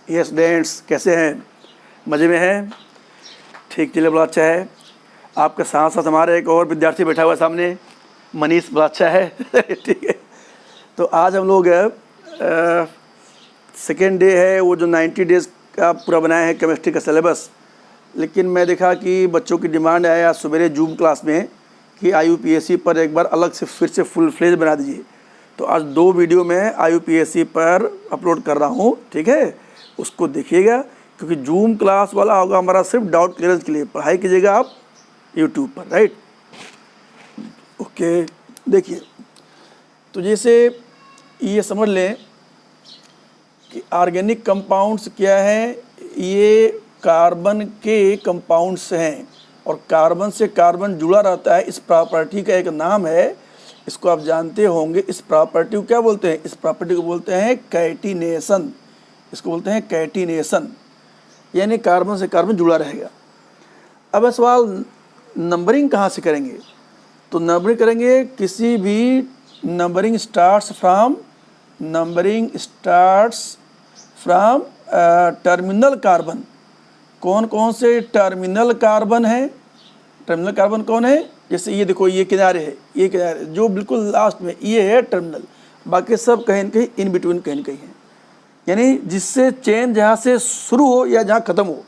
ये स्टूडेंट्स कैसे हैं? मज़े में हैं? ठीक, चलिए, बड़ा अच्छा है। आपके साथ साथ हमारे एक और विद्यार्थी बैठा हुआ है सामने, मनीष, बड़ा अच्छा है। ठीक है, तो आज हम लोग सेकेंड डे है, वो जो 90 डेज़ का पूरा बनाया है केमिस्ट्री का सिलेबस। लेकिन मैं देखा कि बच्चों की डिमांड है आज सवेरे जूम क्लास में कि IUPAC पर एक बार अलग से फिर से फुल फ्लेज बना दीजिए। तो आज 2 वीडियो मैं IUPAC पर अपलोड कर रहा हूँ, ठीक है, उसको देखिएगा। क्योंकि जूम क्लास वाला होगा हमारा सिर्फ डाउट क्लियरेंस के लिए, पढ़ाई कीजिएगा आप यूट्यूब पर, राइट। ओके, देखिए, तो जैसे ये समझ लें कि ऑर्गेनिक कंपाउंड्स क्या है, ये कार्बन के कंपाउंड्स हैं और कार्बन से कार्बन जुड़ा रहता है। इस प्रॉपर्टी का एक नाम है, इसको आप जानते होंगे। इस प्रॉपर्टी को क्या बोलते हैं? इस प्रॉपर्टी को बोलते हैं कैटिनेशन। इसको बोलते हैं कैटिनेशन, यानी कार्बन से कार्बन जुड़ा रहेगा। अब सवाल, नंबरिंग कहाँ से करेंगे? तो नंबरिंग करेंगे किसी भी numbering starts from terminal carbon. कौन कौन से टर्मिनल कार्बन है? टर्मिनल कार्बन कौन है? जैसे ये देखो, ये किनारे है, ये किनारे जो बिल्कुल लास्ट में ये है टर्मिनल, बाकी सब कहीं न कहीं इन बिटवीन कहीं न कहीं है, यानी जिससे चेन जहाँ से शुरू हो या जहाँ ख़त्म हो।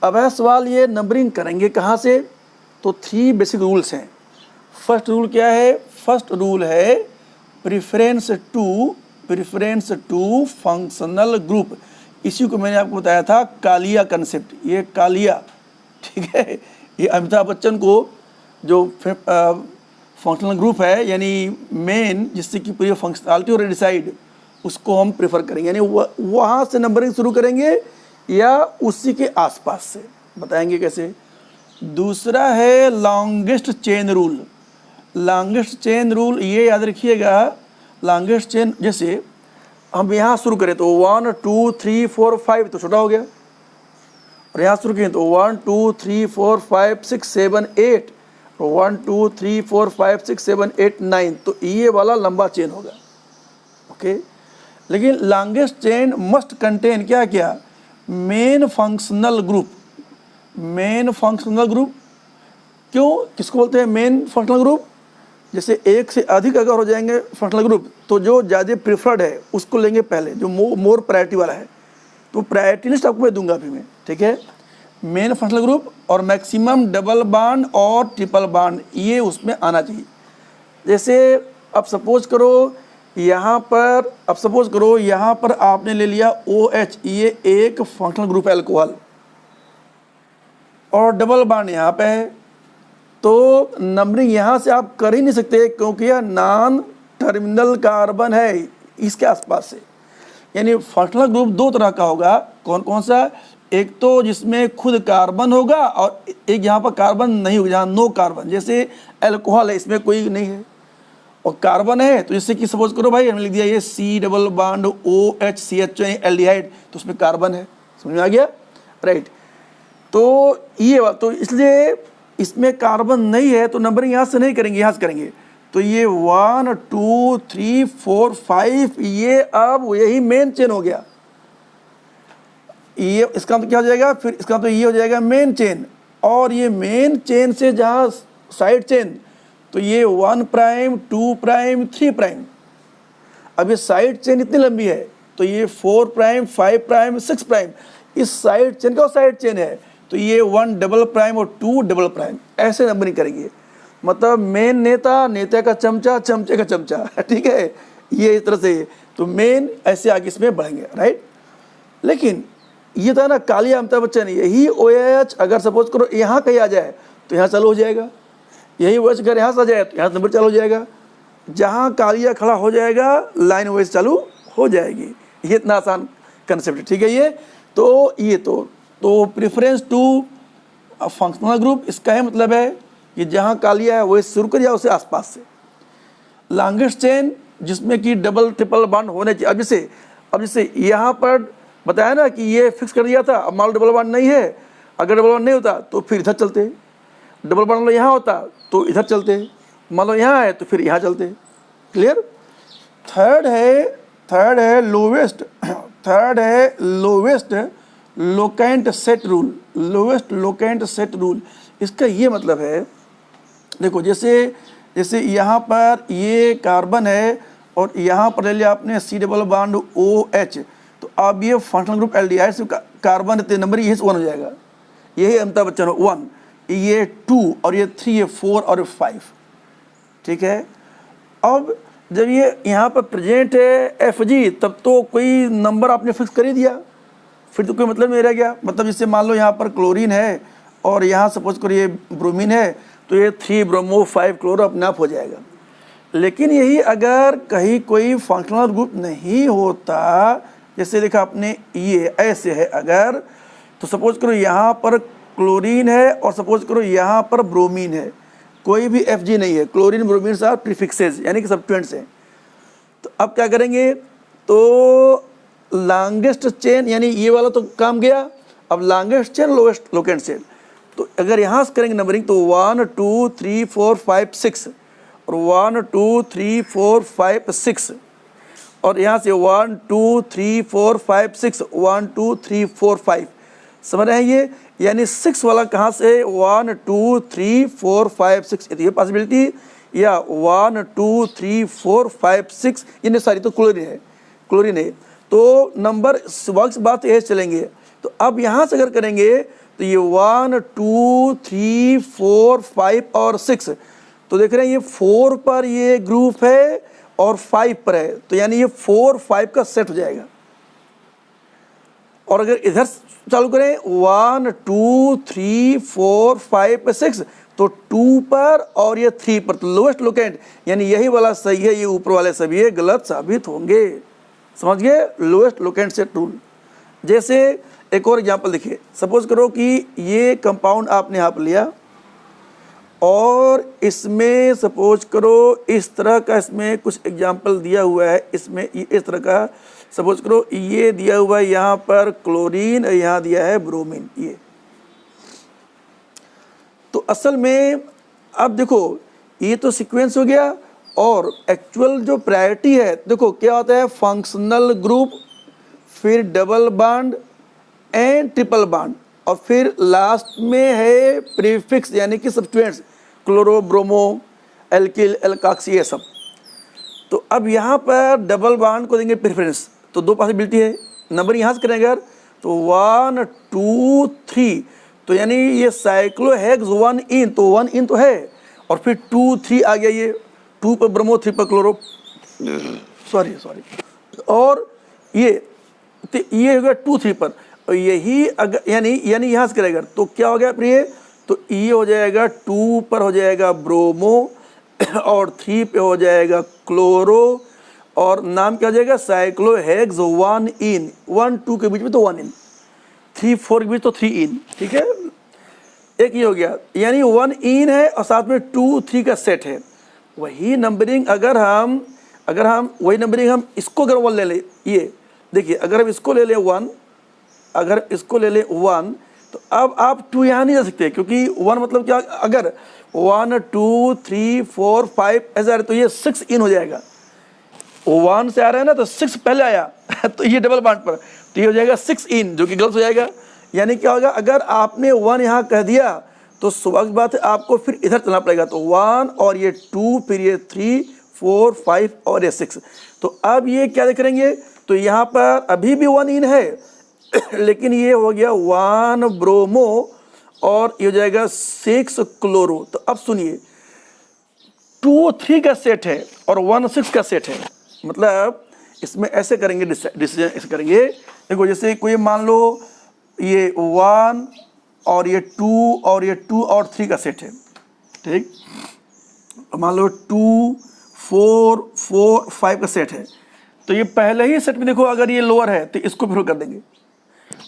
अब है सवाल, ये नंबरिंग करेंगे कहाँ से? तो 3 बेसिक रूल्स हैं। फर्स्ट रूल क्या है? फर्स्ट रूल है प्रेफरेंस टू फंक्शनल ग्रुप। इसी को मैंने आपको बताया था कालिया कंसेप्ट। ये कालिया, ठीक है, ये अमिताभ बच्चन को जो फंक्शनल ग्रुप है, यानी मेन, जिससे कि पूरी फंक्शनलिटी और डिसाइड, उसको हम प्रेफर करेंगे, यानी वहाँ से नंबरिंग शुरू करेंगे या उसी के आसपास से, बताएंगे कैसे। दूसरा है longest chain rule. Longest chain rule ये याद रखिएगा, लॉन्गेस्ट चेन, जैसे हम यहाँ शुरू करें तो 1 2 3 4 5 तो छोटा हो गया, और यहाँ शुरू करें तो 1 2 3 4 5 6 7 8, 1 2 3 4 5 6 7 8 9, तो ये वाला लंबा चेन होगा। ओके, लेकिन लॉन्गेस्ट चेन मस्ट कंटेन क्या क्या? Main functional group. Main functional group क्यों, किसको बोलते हैं मेन फंक्शनल ग्रुप? जैसे एक से अधिक अगर हो जाएंगे फंक्शनल ग्रुप, तो जो ज़्यादा प्रिफर्ड है उसको लेंगे पहले, जो मोर प्रायोरिटी वाला है। तो प्रायोरिटी लिस्ट आपको मैं दूंगा अभी मैं, ठीक है। मेन फंक्शनल ग्रुप और मैक्सिमम डबल बॉन्ड और ट्रिपल बॉन्ड, ये उसमें आना चाहिए। जैसे अब सपोज करो यहाँ पर आपने ले लिया OH, ये एक फंक्शनल ग्रुप है अल्कोहल, और डबल बॉन्ड यहाँ पे है, तो नंबरिंग यहाँ से आप कर ही नहीं सकते क्योंकि यह नॉन टर्मिनल कार्बन है इसके आसपास से। यानी फंक्शनल ग्रुप 2 तरह का होगा। कौन कौन सा? एक तो जिसमें खुद कार्बन होगा और एक यहाँ पर कार्बन नहीं होगा, जहाँ नो कार्बन, जैसे अल्कोहल है, इसमें कोई नहीं है और कार्बन है, तो जैसे कि सपोज करो भाई हमने लिख दिया ये C double bond OHCH aldehyde, तो उसमें कार्बन है। समझ में आ गया, राइट। तो ये तो इसलिए इसमें कार्बन नहीं है तो नंबरिंग यहाँ से नहीं करेंगे, यहाँ से करेंगे। तो ये 1 2 3 4 5, ये अब यही मेन चेन हो गया। ये इसका मतलब क्या हो जाएगा फिर? इसका तो ये हो जाएगा मेन चेन, और ये मेन चेन से जहाँ साइड चेन, तो ये 1 प्राइम 2 प्राइम 3 प्राइम। अब ये साइड चेन इतनी लंबी है तो ये 4 प्राइम 5 प्राइम 6 प्राइम, इस साइड चेन का साइड चेन है, तो ये 1 डबल प्राइम और 2 डबल प्राइम, ऐसे नंबरिंग करेंगे। मतलब मेन नेता का चमचा, चमचे का चमचा, ठीक है, ये इस तरह से। तो मेन ऐसे आगे इसमें बढ़ेंगे, राइट। लेकिन ये था ना कालिया अमिताभ बच्चन, यही OH अगर सपोज करो यहाँ कहीं आ जाए तो यहाँ चालू हो जाएगा, यही OH अगर यहाँ से आ जाए तो यहाँ नंबर चालू हो जाएगा, जहाँ कालिया खड़ा हो जाएगा लाइन OH चालू हो जाएगी। ये इतना आसान कंसेप्ट है, ठीक है। ये तो ये तो प्रेफरेंस टू फंक्शनल ग्रुप, इसका है मतलब है कि जहाँ कालिया है वो शुरू कर या उसे आसपास से। लॉन्गेस्ट चेन जिसमें कि डबल ट्रिपल बॉन्ड होने चाहिए। अब जैसे यहाँ पर बताया ना कि ये फिक्स कर दिया था, अब मान लो डबल बॉन्ड नहीं है, अगर डबल बॉन्ड नहीं होता तो फिर इधर चलते, डबल बॉन्ड यहाँ होता तो इधर चलते, मान लो यहाँ है तो फिर यहाँ चलते। क्लियर। थर्ड है थर्ड है lowest locant set rule. Lowest locant set rule, इसका ये मतलब है, देखो जैसे यहाँ पर ये कार्बन है और यहाँ पर ले लिया आपने C डबल बॉन्ड OH, तो अब ये फंक्शनल ग्रुप एल्डिहाइड से कार्बन इतने नंबर ये 1 हो जाएगा। यही अमिताभ बच्चन 1, ये 2 और ये 3, ये 4 और 5, ठीक है। अब जब ये यहाँ पर प्रेजेंट है FG, तब तो कोई नंबर आपने फिक्स कर ही दिया, फिर तो कोई मतलब नहीं रह गया। मतलब जैसे मान लो यहाँ पर क्लोरीन है और यहाँ सपोज करो ये ब्रोमीन है, तो ये 3 ब्रोमो 5 क्लोरो अपने आप हो जाएगा। लेकिन यही अगर कहीं कोई फंक्शनल ग्रुप नहीं होता, जैसे देखा आपने ये ऐसे है अगर, तो सपोज करो यहाँ पर क्लोरीन है और सपोज करो यहाँ पर ब्रोमीन है, कोई भी FG नहीं है, क्लोरीन ब्रोमीन सारे प्रीफिक्सेस यानी कि सब्स्टिट्यूएंट्स हैं। तो अब क्या करेंगे, तो लॉन्गेस्ट चेन यानी ये वाला तो काम गया, अब longest chain lowest locant set. तो अगर यहाँ से करेंगे नंबरिंग तो 1 2 3 4 5 6 और 1 2 3 4 5 6 और यहाँ से 1 2 3 4 5 6 1 2 3 4 5, समझ रहे हैं ये, यानी 6 वाला कहाँ से 1 2 3 4 5 6, ये पॉसिबिलिटी, या 1 2 3 4 5 6 ये सारी तो क्लोरीन है। तो नंबर वक्त बात ये चलेंगे। तो अब यहाँ से अगर करेंगे तो ये 1 2 3 4 5 और 6, तो देख रहे हैं ये 4 पर ये ग्रुप है और 5 पर है, तो यानी ये 4 5 का सेट हो जाएगा। और अगर इधर चालू करें 1 2 3 4 5 6, तो 2 पर और ये 3 पर, तो लोएस्ट लोकेंट यानी यही वाला सही है, ये ऊपर वाले सभी ये गलत साबित होंगे। समझ गए, लोएस्ट लोकेंट सेट रूल। जैसे एक और एग्जांपल देखिए, सपोज करो कि ये कंपाउंड आपने यहाँ पर लिया और इसमें सपोज करो इस तरह का, इसमें कुछ एग्जांपल दिया हुआ है, इसमें इस तरह का सपोज करो ये दिया हुआ है यहाँ पर क्लोरीन, यहाँ दिया है ब्रोमीन। ये तो असल में अब देखो ये तो सीक्वेंस हो गया, और एक्चुअल जो प्रायोरिटी है देखो क्या होता है, फंक्शनल ग्रुप, फिर double bond and triple bond, और फिर लास्ट में है प्रीफिक्स यानी कि सब्स्टिट्यूएंट्स, क्लोरो ब्रोमो एल्किल एल्काक्सी ये सब। तो अब यहाँ पर डबल बॉन्ड को देंगे प्रेफरेंस, तो 2 पॉसिबिलिटी है, नंबर यहाँ से करेंगे अगर तो 1 2 3, तो यानी ये साइक्लोहेक्स 1 इन, तो 1 इन तो है, और फिर 2 3 आ गया, ये 2 पर ब्रोमो 3 पर क्लोरो, सॉरी और ये होगा 2 3 पर, और यही अगर यानी यहाँ से करेगा तो क्या हो गया प्रिय, तो ये हो जाएगा 2 पर हो जाएगा ब्रोमो और 3 पे हो जाएगा क्लोरो, और नाम क्या हो जाएगा साइक्लोहेक्स 1 इन, 1 2 के बीच में तो 1 इन, 3 4 के बीच तो 3 इन, ठीक है। एक ये हो गया, यानी 1 इन है और साथ में 2 3 का सेट है। वही नंबरिंग अगर हम वही नंबरिंग हम इसको अगर 1 ले लें, ये देखिए अगर हम इसको ले लें 1, अगर इसको ले लें 1, तो अब आप 2 यहाँ नहीं जा सकते, क्योंकि 1 मतलब क्या, अगर 1 2 3 4 5 ऐसा है तो ये 6 इन हो जाएगा, 1 से आ रहा है ना तो 6 पहले आया तो ये डबल बॉन्ड पर, तो ये हो जाएगा 6 इन, जो कि गलत हो जाएगा। यानी क्या होगा, अगर आपने 1 यहाँ कह दिया तो स्वाभाविक बात है आपको फिर इधर चलना पड़ेगा, तो 1 और ये 2 फिर ये 3 4 5 और ये 6। तो अब ये क्या करेंगे, तो यहाँ पर अभी भी 1 इन है लेकिन ये हो गया 1 ब्रोमो और ये हो जाएगा 6 क्लोरो। तो अब सुनिए 2 3 का सेट है और 1 6 का सेट है, मतलब इसमें ऐसे करेंगे डिसीजन ऐसे करेंगे। देखो जैसे कोई मान लो ये 1 और ये 2 और ये 2 और 3 का सेट है, ठीक, मान लो 2 4 4 5 का सेट है, तो ये पहले ही सेट में देखो अगर ये लोअर है तो इसको फिर कर देंगे,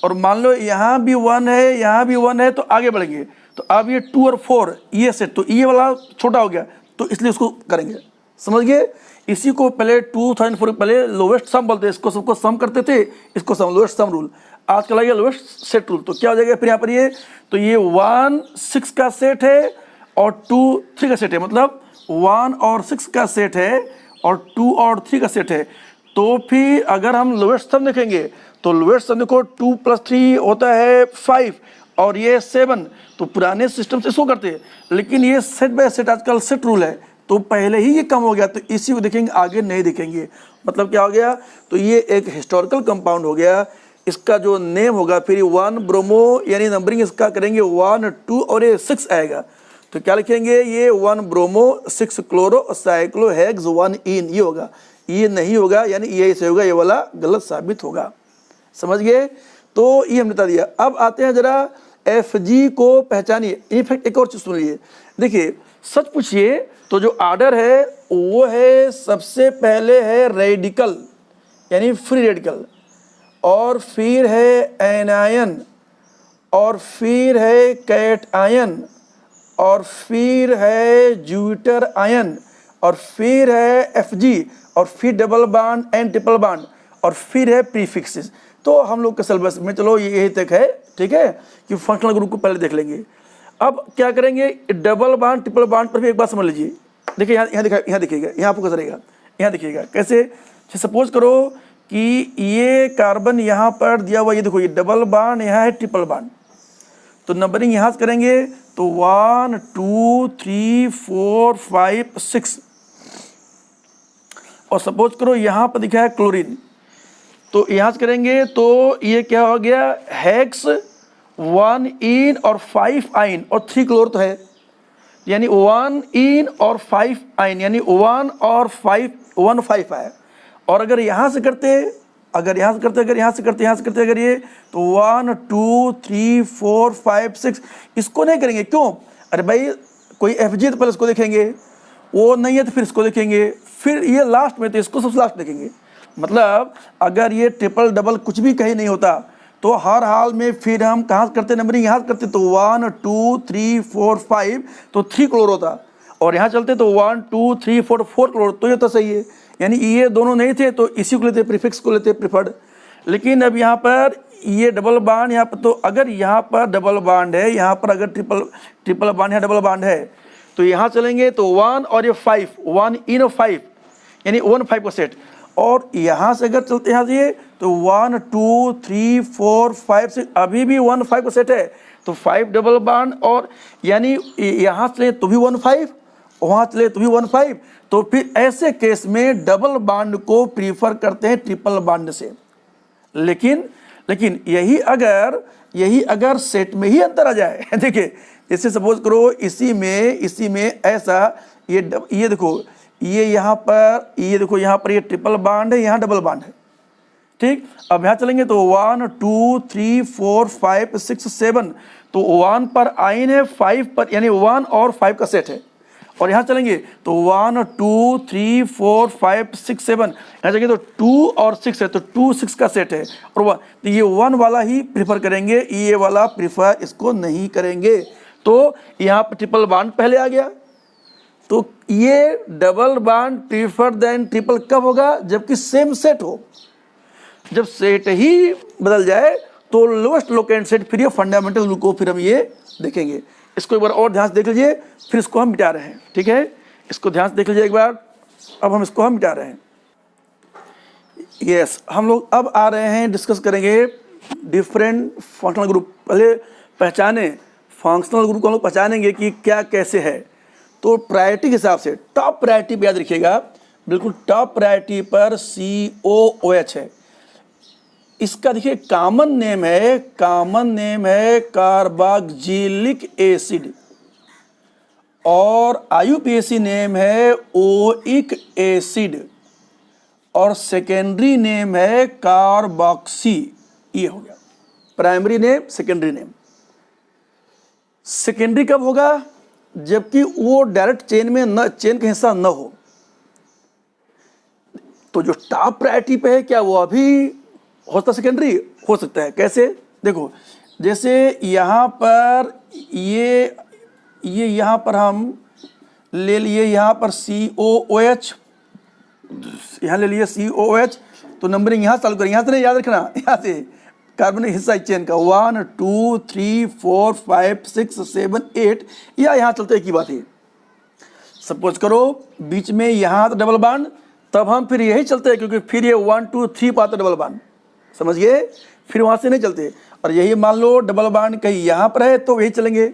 और मान लो यहाँ भी 1 है यहाँ भी 1 है तो आगे बढ़ेंगे, तो अब ये 2 और 4 ये सेट, तो ये वाला छोटा हो गया तो इसलिए उसको करेंगे। समझ गए, इसी को पहले 2004 पहले लोवेस्ट सम बोलते हैं, इसको सबको सम करते थे, इसको सम लोवेस्ट सम रूल, आज कल आ गया लोवेस्ट सेट रूल। तो क्या हो जाएगा फिर यहाँ पर ये, तो ये 1 6 का सेट है और 2 3 का सेट है, मतलब 1 और 6 का सेट है और 2 और 3 का सेट है, तो फिर अगर हम लोएस्ट सम देखेंगे तो लोएस्ट सम देखो 2 + 3 होता है 5 और ये 7, तो पुराने सिस्टम से इसको करते हैं, लेकिन ये सेट बाय सेट आजकल सेट रूल है, तो पहले ही ये कम हो गया, तो इसी को देखेंगे, आगे नहीं देखेंगे। मतलब क्या हो गया, तो ये एक हिस्टोरिकल कंपाउंड हो गया। इसका जो नेम होगा फिर 1 ब्रोमो, यानी नंबरिंग इसका करेंगे 1 2 और ये 6 आएगा, तो क्या लिखेंगे, ये 1 ब्रोमो 6 क्लोरो साइक्लोहेक्स 1 इन, ये होगा। ये नहीं होगा, यानी ये ऐसे होगा, ये वाला गलत साबित होगा। समझ गए, तो ये हमने बता दिया। अब आते हैं जरा Fg को पहचानिए। इनफैक्ट एक और चीज सुनिए, देखिए सच पूछिए तो जो आर्डर है वो है, सबसे पहले है रेडिकल यानी फ्री रेडिकल, और फिर है एनायन, और फिर है कैट आयन, और फिर है ज्यूटर आयन, और फिर है Fg, और फिर double bond and triple bond, और फिर है प्रीफिक्सेस। तो हम लोग के सिलेबस में चलो यही तक है, ठीक है, कि फंक्शनल ग्रुप को पहले देख लेंगे। अब क्या करेंगे, डबल बॉन्ड ट्रिपल बॉन्ड पर भी एक बात समझ लीजिए। देखिए यहाँ देखिएगा, यहाँ फोकस रहेगा, यहाँ देखिएगा कैसे। सपोज करो कि ये कार्बन यहाँ पर दिया हुआ, ये देखो, ये डबल बॉन्ड, यहाँ है ट्रिपल बॉन्ड, तो नंबरिंग यहाँ से करेंगे तो 1 2 3 4 5 6, और सपोज करो यहाँ पर दिखा है क्लोरीन, तो यहाँ से करेंगे तो ये क्या हो गया, हेक्स 1 इन और 5 आइन और 3 क्लोर तो है, यानी 1 इन और 5 आइन, यानी 1 और 5 1 5 आया। और अगर यहाँ से करते, अगर यहाँ से करते, अगर यहाँ से करते, यहाँ से करते, अगर ये, तो 1 2 3 4 5 6, इसको नहीं करेंगे। क्यों, अरे भाई कोई Fg तो पहले इसको देखेंगे, वो नहीं है तो फिर इसको देखेंगे, फिर ये लास्ट में, तो इसको सबसे लास्ट देखेंगे। मतलब अगर ये ट्रिपल डबल कुछ भी कहीं नहीं होता तो हर हाल में फिर हम कहाँ से करते नंबरिंग, यहाँ से करते, तो 1 2 3 4 5, तो 3 क्लोर होता, और यहाँ चलते तो 1 2 3 4 4 क्लोर, तो ये तो सही है। यानी ये दोनों नहीं थे तो इसी को लेते, प्रीफिक्स को लेते, प्रिफर्ड। लेकिन अब यहाँ पर ये डबल बॉन्ड, यहाँ पर तो अगर यहाँ पर डबल बॉन्ड है, यहाँ पर अगर ट्रिपल बॉन्ड है, डबल बॉन्ड है, तो यहाँ चलेंगे तो 1 और ये 5, 1 इन और 5, यानी 1 5 का सेट। और यहाँ से अगर चलते हैं ये, तो 1 2 3 4 5 6, अभी भी 1 5 का सेट है, तो 5 डबल बॉन्ड, और यानी यहाँ चले तो भी 1 5, वहाँ चले तो भी 1 5, तो फिर ऐसे केस में डबल बॉन्ड को प्रीफर करते हैं ट्रिपल बॉन्ड से। लेकिन यही अगर सेट में ही अंतर आ जाए देखिए, जैसे सपोज करो इसी में ऐसा, ये देखो, ये यहाँ पर, ये देखो यहाँ पर ये ट्रिपल बॉन्ड है, यहाँ डबल बॉन्ड है, ठीक। अब यहाँ चलेंगे तो 1 2 3 4 5 6 7, तो 1 पर आइन है, 5 पर, यानी 1 और 5 का सेट है। और यहाँ चलेंगे तो 1 2 3 4 5 6 7, यहाँ चलेंगे तो 2 और 6 है, तो 2 6 का सेट है, और 1, तो ये 1 वाला ही प्रीफर करेंगे, ये वाला प्रीफर इसको नहीं करेंगे। तो यहाँ पर ट्रिपल बॉन्ड पहले आ गया, तो ये double bond prefer than triple कब होगा, जबकि सेम सेट हो। जब सेट ही बदल जाए तो लोएस्ट लोकेंट सेट, फिर ये फंडामेंटल रूल को फिर हम ये देखेंगे। इसको एक बार और ध्यान से देख लीजिए, फिर इसको हम मिटा रहे हैं, ठीक है, इसको ध्यान से देख लीजिए एक बार। अब हम इसको मिटा रहे हैं। यस, हम लोग अब आ रहे हैं, डिस्कस करेंगे डिफरेंट फंक्शनल ग्रुप। पहले पहचाने फंक्शनल ग्रुप को हम लोग पहचानेंगे कि क्या कैसे है। तो प्रायोरिटी के हिसाब से टॉप प्रायोरिटी पे याद रखिएगा, बिल्कुल टॉप प्रायोरिटी पर COOH है। इसका देखिए कॉमन नेम है कार्बोक्जिलिक एसिड, और IUPAC नेम है ओइक एसिड, और सेकेंडरी नेम है कार्बोक्सी। ये हो गया primary name, secondary name. Secondary कब होगा, जबकि वो डायरेक्ट चेन में चेन का हिस्सा न हो। तो जो टॉप प्रायोरिटी पे है, क्या वो अभी होता सेकेंडरी, हो सकता है। कैसे, देखो, जैसे यहाँ पर ये यहाँ पर हम ले लिए, यहाँ पर COOH, यहाँ ले लिए COOH, तो नंबरिंग यहाँ चालू करें, यहाँ से नहीं, याद रखना, यहाँ से कार्बनिक हिस्सा चेन का 1 2 3 4 5 6 7 8, या यहाँ चलते एक ही बात है। सपोज करो बीच में यहाँ तो डबल बॉन्ड, तब हम फिर यही चलते हैं, क्योंकि फिर ये 1 2 3 पाता डबल बॉन्ड, समझ गए, फिर वहाँ से नहीं चलते। और यही मान लो डबल बॉन्ड कहीं यहाँ पर है तो यही चलेंगे,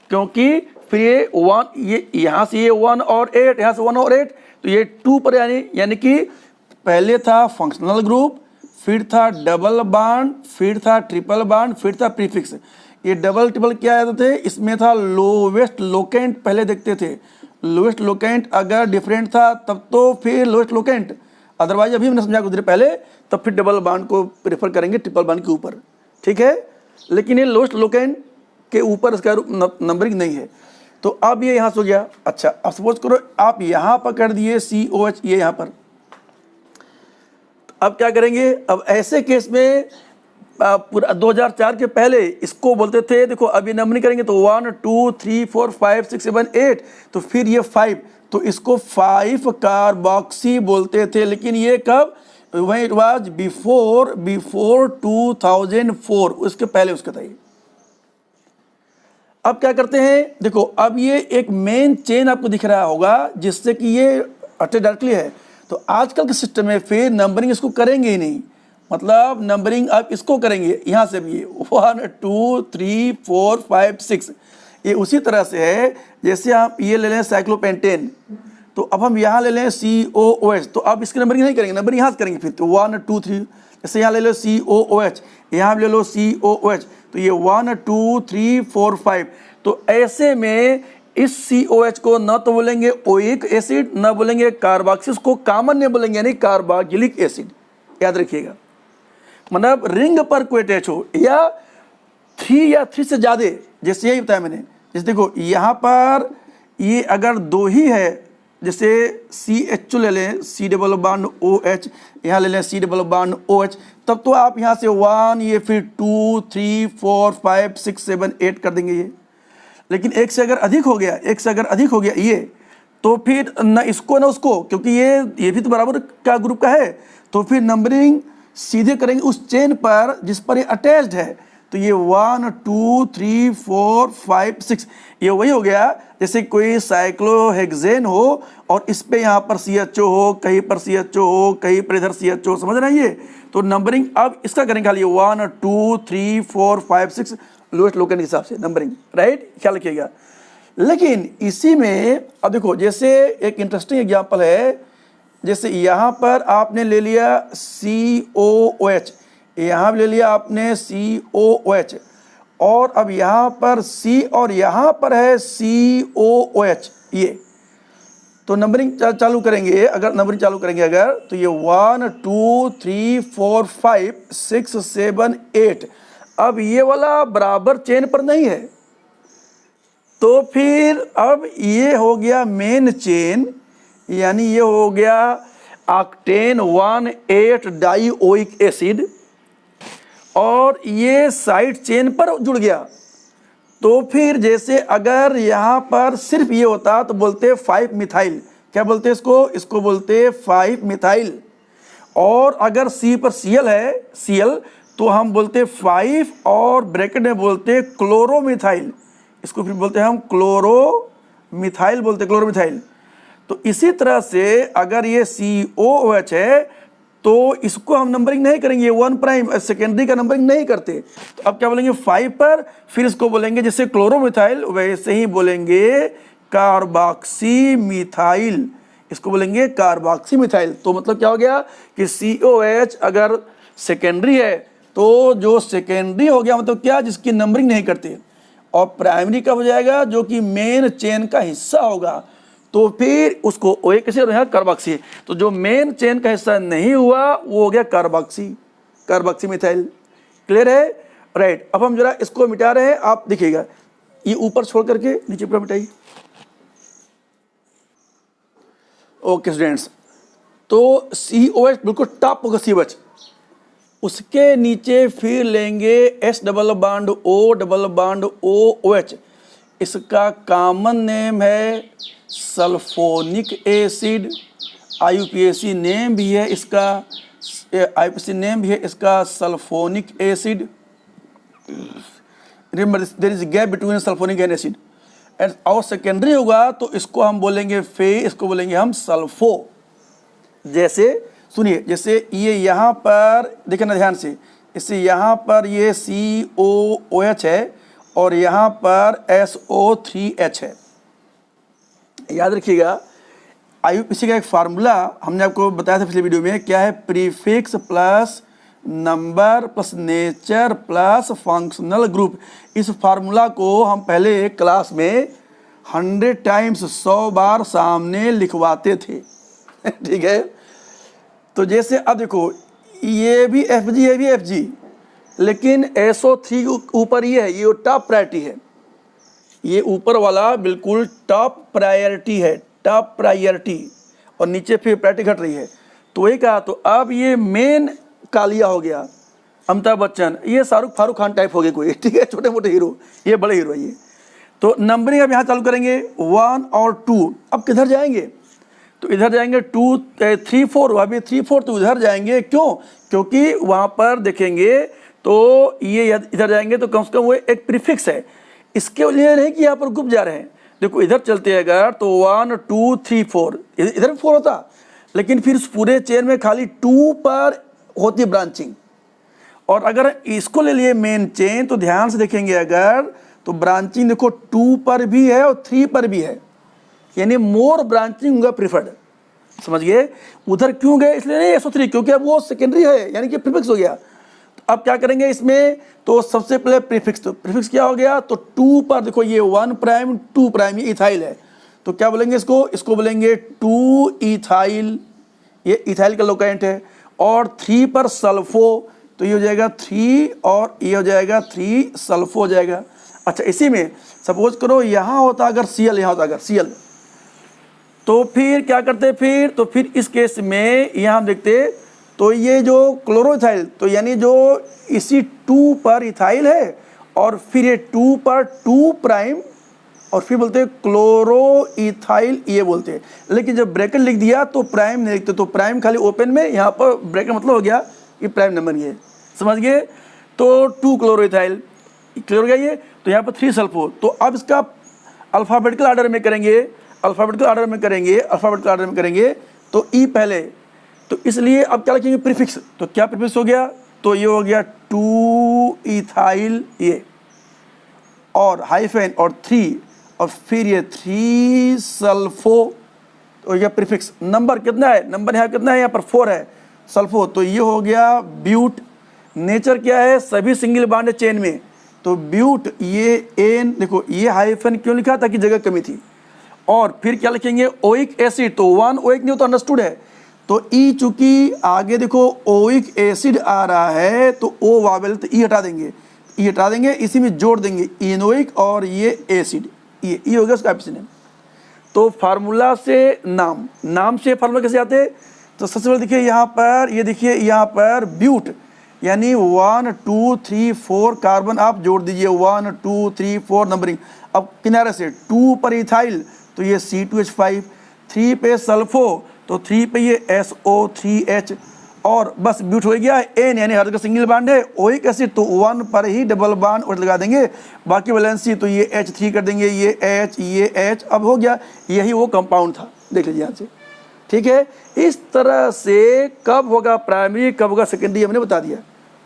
क्योंकि फिर ये 1, ये यहाँ से ये 1 और 8, यहाँ से 1 और 8, तो ये 2 पर यानी कि पहले था फंक्शनल ग्रुप, फिर था डबल बॉन्ड, फिर था ट्रिपल बॉन्ड, फिर था प्रीफिक्स। ये डबल ट्रिपल क्या आते थे, इसमें था लोवेस्ट लोकेंट, पहले देखते थे लोवेस्ट लोकेंट अगर डिफरेंट था तब तो फिर लोवेस्ट लोकेंट, अदरवाइज अभी हमने समझा कुछ देर पहले, तब फिर डबल बॉन्ड को प्रेफर करेंगे ट्रिपल बॉन्ड के ऊपर, ठीक है। लेकिन ये लोवेस्ट लोकेंट के ऊपर इसका नंबरिंग नहीं है। तो अब ये यहाँ से हो गया। अच्छा, अब सपोज करो आप यहाँ पर कर दिए COH, ये यहाँ पर, अब क्या करेंगे, अब ऐसे केस में पूरा 2004 के पहले इसको बोलते थे, देखो अभी नंबरिंग करेंगे तो 1 2 3 4 5 6 7 8, तो फिर ये 5, तो इसको 5 कार्बोक्सी बोलते थे। लेकिन ये कब, वही इट वाज बिफोर 2004, उसके पहले उसका था ये। अब क्या करते हैं, देखो अब ये एक मेन चेन आपको दिख रहा होगा जिससे कि ये अटैच डायरेक्टली है। तो आजकल के सिस्टम में फिर नंबरिंग इसको करेंगे ही नहीं, मतलब नंबरिंग आप इसको करेंगे यहाँ से भी 1 2 3 4 5 6, ये उसी तरह से है जैसे आप ये ले लें साइक्लोपेंटेन, तो अब हम यहाँ ले लें COOH, तो अब इसकी नंबरिंग नहीं करेंगे, नंबरिंग यहाँ से करेंगे फिर, तो 1 2 3, जैसे यहाँ ले लो COOH, यहाँ ले लो COOH, तो ये 1 2 3 4 5। तो ऐसे में इस COH को न तो बोलेंगे ओइक एसिड, न बोलेंगे कार्बोक्सिल, को कॉमन नहीं बोलेंगे, यानी कार्बोक्सिलिक एसिड, याद रखिएगा। मतलब रिंग पर कोई अटैच हो या 3 या 3 से ज़्यादा, जैसे यही बताया मैंने, जैसे देखो यहाँ पर ये अगर 2 ही है, जैसे CH ले लें, C डबल बॉन्ड OH, यहाँ ले लें C डबल बॉन्ड OH, तब तो आप यहाँ से 1, ये फिर 2 3 4 5 6 7 8 कर देंगे ये। लेकिन एक से अगर अधिक हो गया, एक से अगर अधिक हो गया ये, तो फिर न इसको न उसको, क्योंकि ये भी तो बराबर का ग्रुप का है, तो फिर नंबरिंग सीधे करेंगे उस चेन पर जिस पर ये अटैच्ड है। तो ये 1 2 3 4 5 6, ये वही हो गया जैसे कोई साइक्लोहेक्सेन हो और इस पे यहाँ पर CHO हो, कहीं पर CHO हो, कहीं पर इधर CHO, समझ रहे हैं ये। तो नंबरिंग अब इसका करेंगे खाली 1 2 3 4 5 6 लोएस्ट लोकेंट के हिसाब से नंबरिंग, राइट, ख्याल रखिएगा। लेकिन इसी में अब देखो, जैसे एक इंटरेस्टिंग एग्जाम्पल है, जैसे यहाँ पर आपने ले लिया COOH, यहाँ ले लिया आपने COOH, और अब यहाँ पर C और यहाँ पर है COOH, ये तो नंबरिंग चालू करेंगे, अगर नंबरिंग चालू करेंगे अगर, तो ये 1 2 3 4 5 6 7 8, अब ये वाला बराबर चेन पर नहीं है, तो फिर अब ये हो गया मेन चेन, यानी ये हो गया ऑक्टेन 1,8 डाइओइक एसिड, और ये साइड चेन पर जुड़ गया। तो फिर जैसे अगर यहाँ पर सिर्फ ये होता तो बोलते 5 मिथाइल, क्या बोलते इसको, इसको बोलते 5 मिथाइल। और अगर C पर Cl है, Cl, तो हम बोलते 5 और ब्रैकेट में बोलते क्लोरोमिथाइल, इसको फिर बोलते हैं हम क्लोरोमिथाइल, बोलते क्लोरोमिथाइल। तो इसी तरह से अगर ये COOH है तो इसको हम नंबरिंग नहीं करेंगे, 1 प्राइम सेकेंडरी का नंबरिंग नहीं करते, तो अब क्या बोलेंगे 5 पर, फिर इसको बोलेंगे जैसे क्लोरोमिथाइल वैसे ही बोलेंगे कार्बोक्सी मिथाइल, इसको बोलेंगे कार्बोक्सी मिथाइल। तो मतलब क्या हो गया कि COH अगर सेकेंडरी है तो जो सेकेंडरी हो गया मतलब क्या, जिसकी नंबरिंग नहीं करते, और प्राइमरी कब हो जाएगा, जो कि मेन चेन का हिस्सा होगा, तो फिर उसको OH कैसे रहेगा, कार्बोक्सी। तो जो मेन चेन का हिस्सा नहीं हुआ वो हो गया कार्बोक्सी मिथाइल। क्लियर है, राइट। अब हम जरा इसको मिटा रहे हैं, आप देखिएगा ये ऊपर छोड़ करके नीचे पूरा मिटाइए। ओके स्टूडेंट्स, तो COH बिल्कुल टॉप होगा COH, उसके नीचे फिर लेंगे S double bond O double bond OH, इसका कॉमन नेम है सल्फोनिक एसिड, IUPAC नेम भी है इसका, IUPAC नेम भी है इसका sulphonic acid. Remember there is gap between sulphonic and acid, and और सेकेंडरी होगा तो इसको हम बोलेंगे इसको बोलेंगे हम सल्फो, जैसे सुनिए, जैसे ये यहाँ पर देखिए ना ध्यान से, इससे यहाँ पर ये COOH है और यहाँ पर SO3H है। याद रखिएगा, IUPAC का एक फार्मूला हमने आपको बताया था पिछले वीडियो में, क्या है, prefix plus number plus nature plus functional group. इस फार्मूला को हम पहले क्लास में 100 टाइम्स 100 बार सामने लिखवाते थे ठीक है। तो जैसे अब देखो, ये भी FG, ये भी FG, लेकिन SO3 ऊपर ये है, ये टॉप प्रायोरिटी है, ये ऊपर वाला बिल्कुल टॉप प्रायोरिटी है, टॉप प्रायोरिटी, और नीचे फिर प्रायोरिटी घट रही है। तो वही कहा, तो अब ये मेन कालिया हो गया, अमिताभ बच्चन, ये शाहरुख फारूक खान टाइप हो गए कोई, ठीक है, छोटे मोटे हीरो, ये बड़े हीरो है ये। तो नंबरिंग अब यहाँ चालू करेंगे 1 और 2। अब किधर जाएंगे, तो इधर जाएंगे 2 3 4, अभी 3 4 तो इधर जाएंगे, क्यों, क्योंकि वहाँ पर देखेंगे तो ये इधर जाएंगे तो कम से कम वो एक प्रीफिक्स है, इसके लिए नहीं कि यहाँ पर ग्रुप जा रहे हैं। देखो इधर चलते हैं अगर तो 1 2 3 4, इधर भी 4 होता, लेकिन फिर इस पूरे चेन में खाली 2 पर होती ब्रांचिंग। और अगर इसको ले लिए मेन चेन तो ध्यान से देखेंगे अगर, तो ब्रांचिंग देखो 2 पर भी है और 3 पर भी है, यानी मोर ब्रांचिंग होगा प्रिफर्ड। समझ गए, उधर क्यों गए, इसलिए नहीं SO3, क्योंकि अब वो सेकेंडरी है, यानी कि प्रीफिक्स हो गया। तो अब क्या करेंगे इसमें, तो सबसे पहले प्रीफिक्स, तो प्रीफिक्स क्या हो गया, तो 2 पर देखो ये 1 प्राइम 2 प्राइम, ये इथाइल है, तो क्या बोलेंगे इसको, इसको बोलेंगे 2 इथाइल, ये इथाइल का लोकेंट है। और 3 पर सल्फो, तो ये हो जाएगा 3 और ये हो जाएगा 3 सल्फो हो जाएगा। अच्छा, इसी में सपोज करो यहाँ होता अगर Cl, यहाँ होता अगर Cl, तो फिर क्या करते, फिर इस केस में यहाँ देखते, तो ये जो क्लोरोइथाइल, तो यानी जो इसी 2 पर इथाइल है और फिर ये 2 पर 2 प्राइम, और फिर बोलते हैं क्लोरो इथाइल, ये बोलते हैं। लेकिन जब ब्रैकेट लिख दिया तो प्राइम नहीं लिखते, तो प्राइम खाली ओपन में, यहाँ पर ब्रैकेट मतलब हो गया कि प्राइम नंबर ये, समझ गए। तो 2 क्लोरोइथाइल क्लियर हो गया ये, तो यहाँ पर 3 सल्फो। तो अब इसका अल्फ़ाबेटिकल ऑर्डर में करेंगे, अल्फ़ाबेटिकल ऑर्डर में करेंगे, अल्फ़ाबेटिकल ऑर्डर में करेंगे, तो ई पहले, तो इसलिए अब क्या लिखेंगे प्रीफिक्स, तो क्या प्रीफिक्स हो गया, तो ये हो गया 2 इथाइल, ये और हाइफेन और 3 और फिर ये 3 सल्फो, तो यह प्रीफिक्स। नंबर कितना है, नंबर यहाँ कितना है, यहाँ पर 4 है, सल्फो, तो ये हो गया ब्यूट। नेचर क्या है, सभी सिंगल बॉन्ड है चेन में, तो ब्यूट, ये एन, देखो ये हाइफन क्यों लिखा, ताकि जगह कमी थी। और फिर क्या लिखेंगे, ओइक एसिड, तो 1 ओइक नहीं होता, अंडरस्टूड है, तो ई चूंकि आगे देखो ओइक एसिड आ रहा है, तो ओ वावेल, तो ई हटा देंगे, ई हटा देंगे, इसी में जोड़ देंगे इनोइक और ये एसिड, ये ई हो गया उसका एप्सिनेम। तो फार्मूला से नाम, नाम से फार्मूला कैसे आते, तो सबसे पहले देखिए यहाँ पर, ये देखिए यहाँ पर ब्यूट, यानी 1 2 3 4 कार्बन आप जोड़ दीजिए, 1 2 3 4 नंबरिंग। अब किनारे से 2 पर इथाइल, तो ये C2H5, 3 पे सल्फो, तो 3 पे ये SO3H, और बस ब्यूट हो गया। एन यानी हर जगह सिंगल बॉन्ड है, ओइक एसिड, तो 1 पर ही डबल बॉन्ड और लगा देंगे, बाकी वैलेंसी तो ये H3 कर देंगे, ये H, ये H, अब हो गया, यही वो कंपाउंड था, देख लीजिए यहाँ से, ठीक है। इस तरह से कब होगा प्राइमरी, कब होगा सेकेंडरी, हमने बता दिया,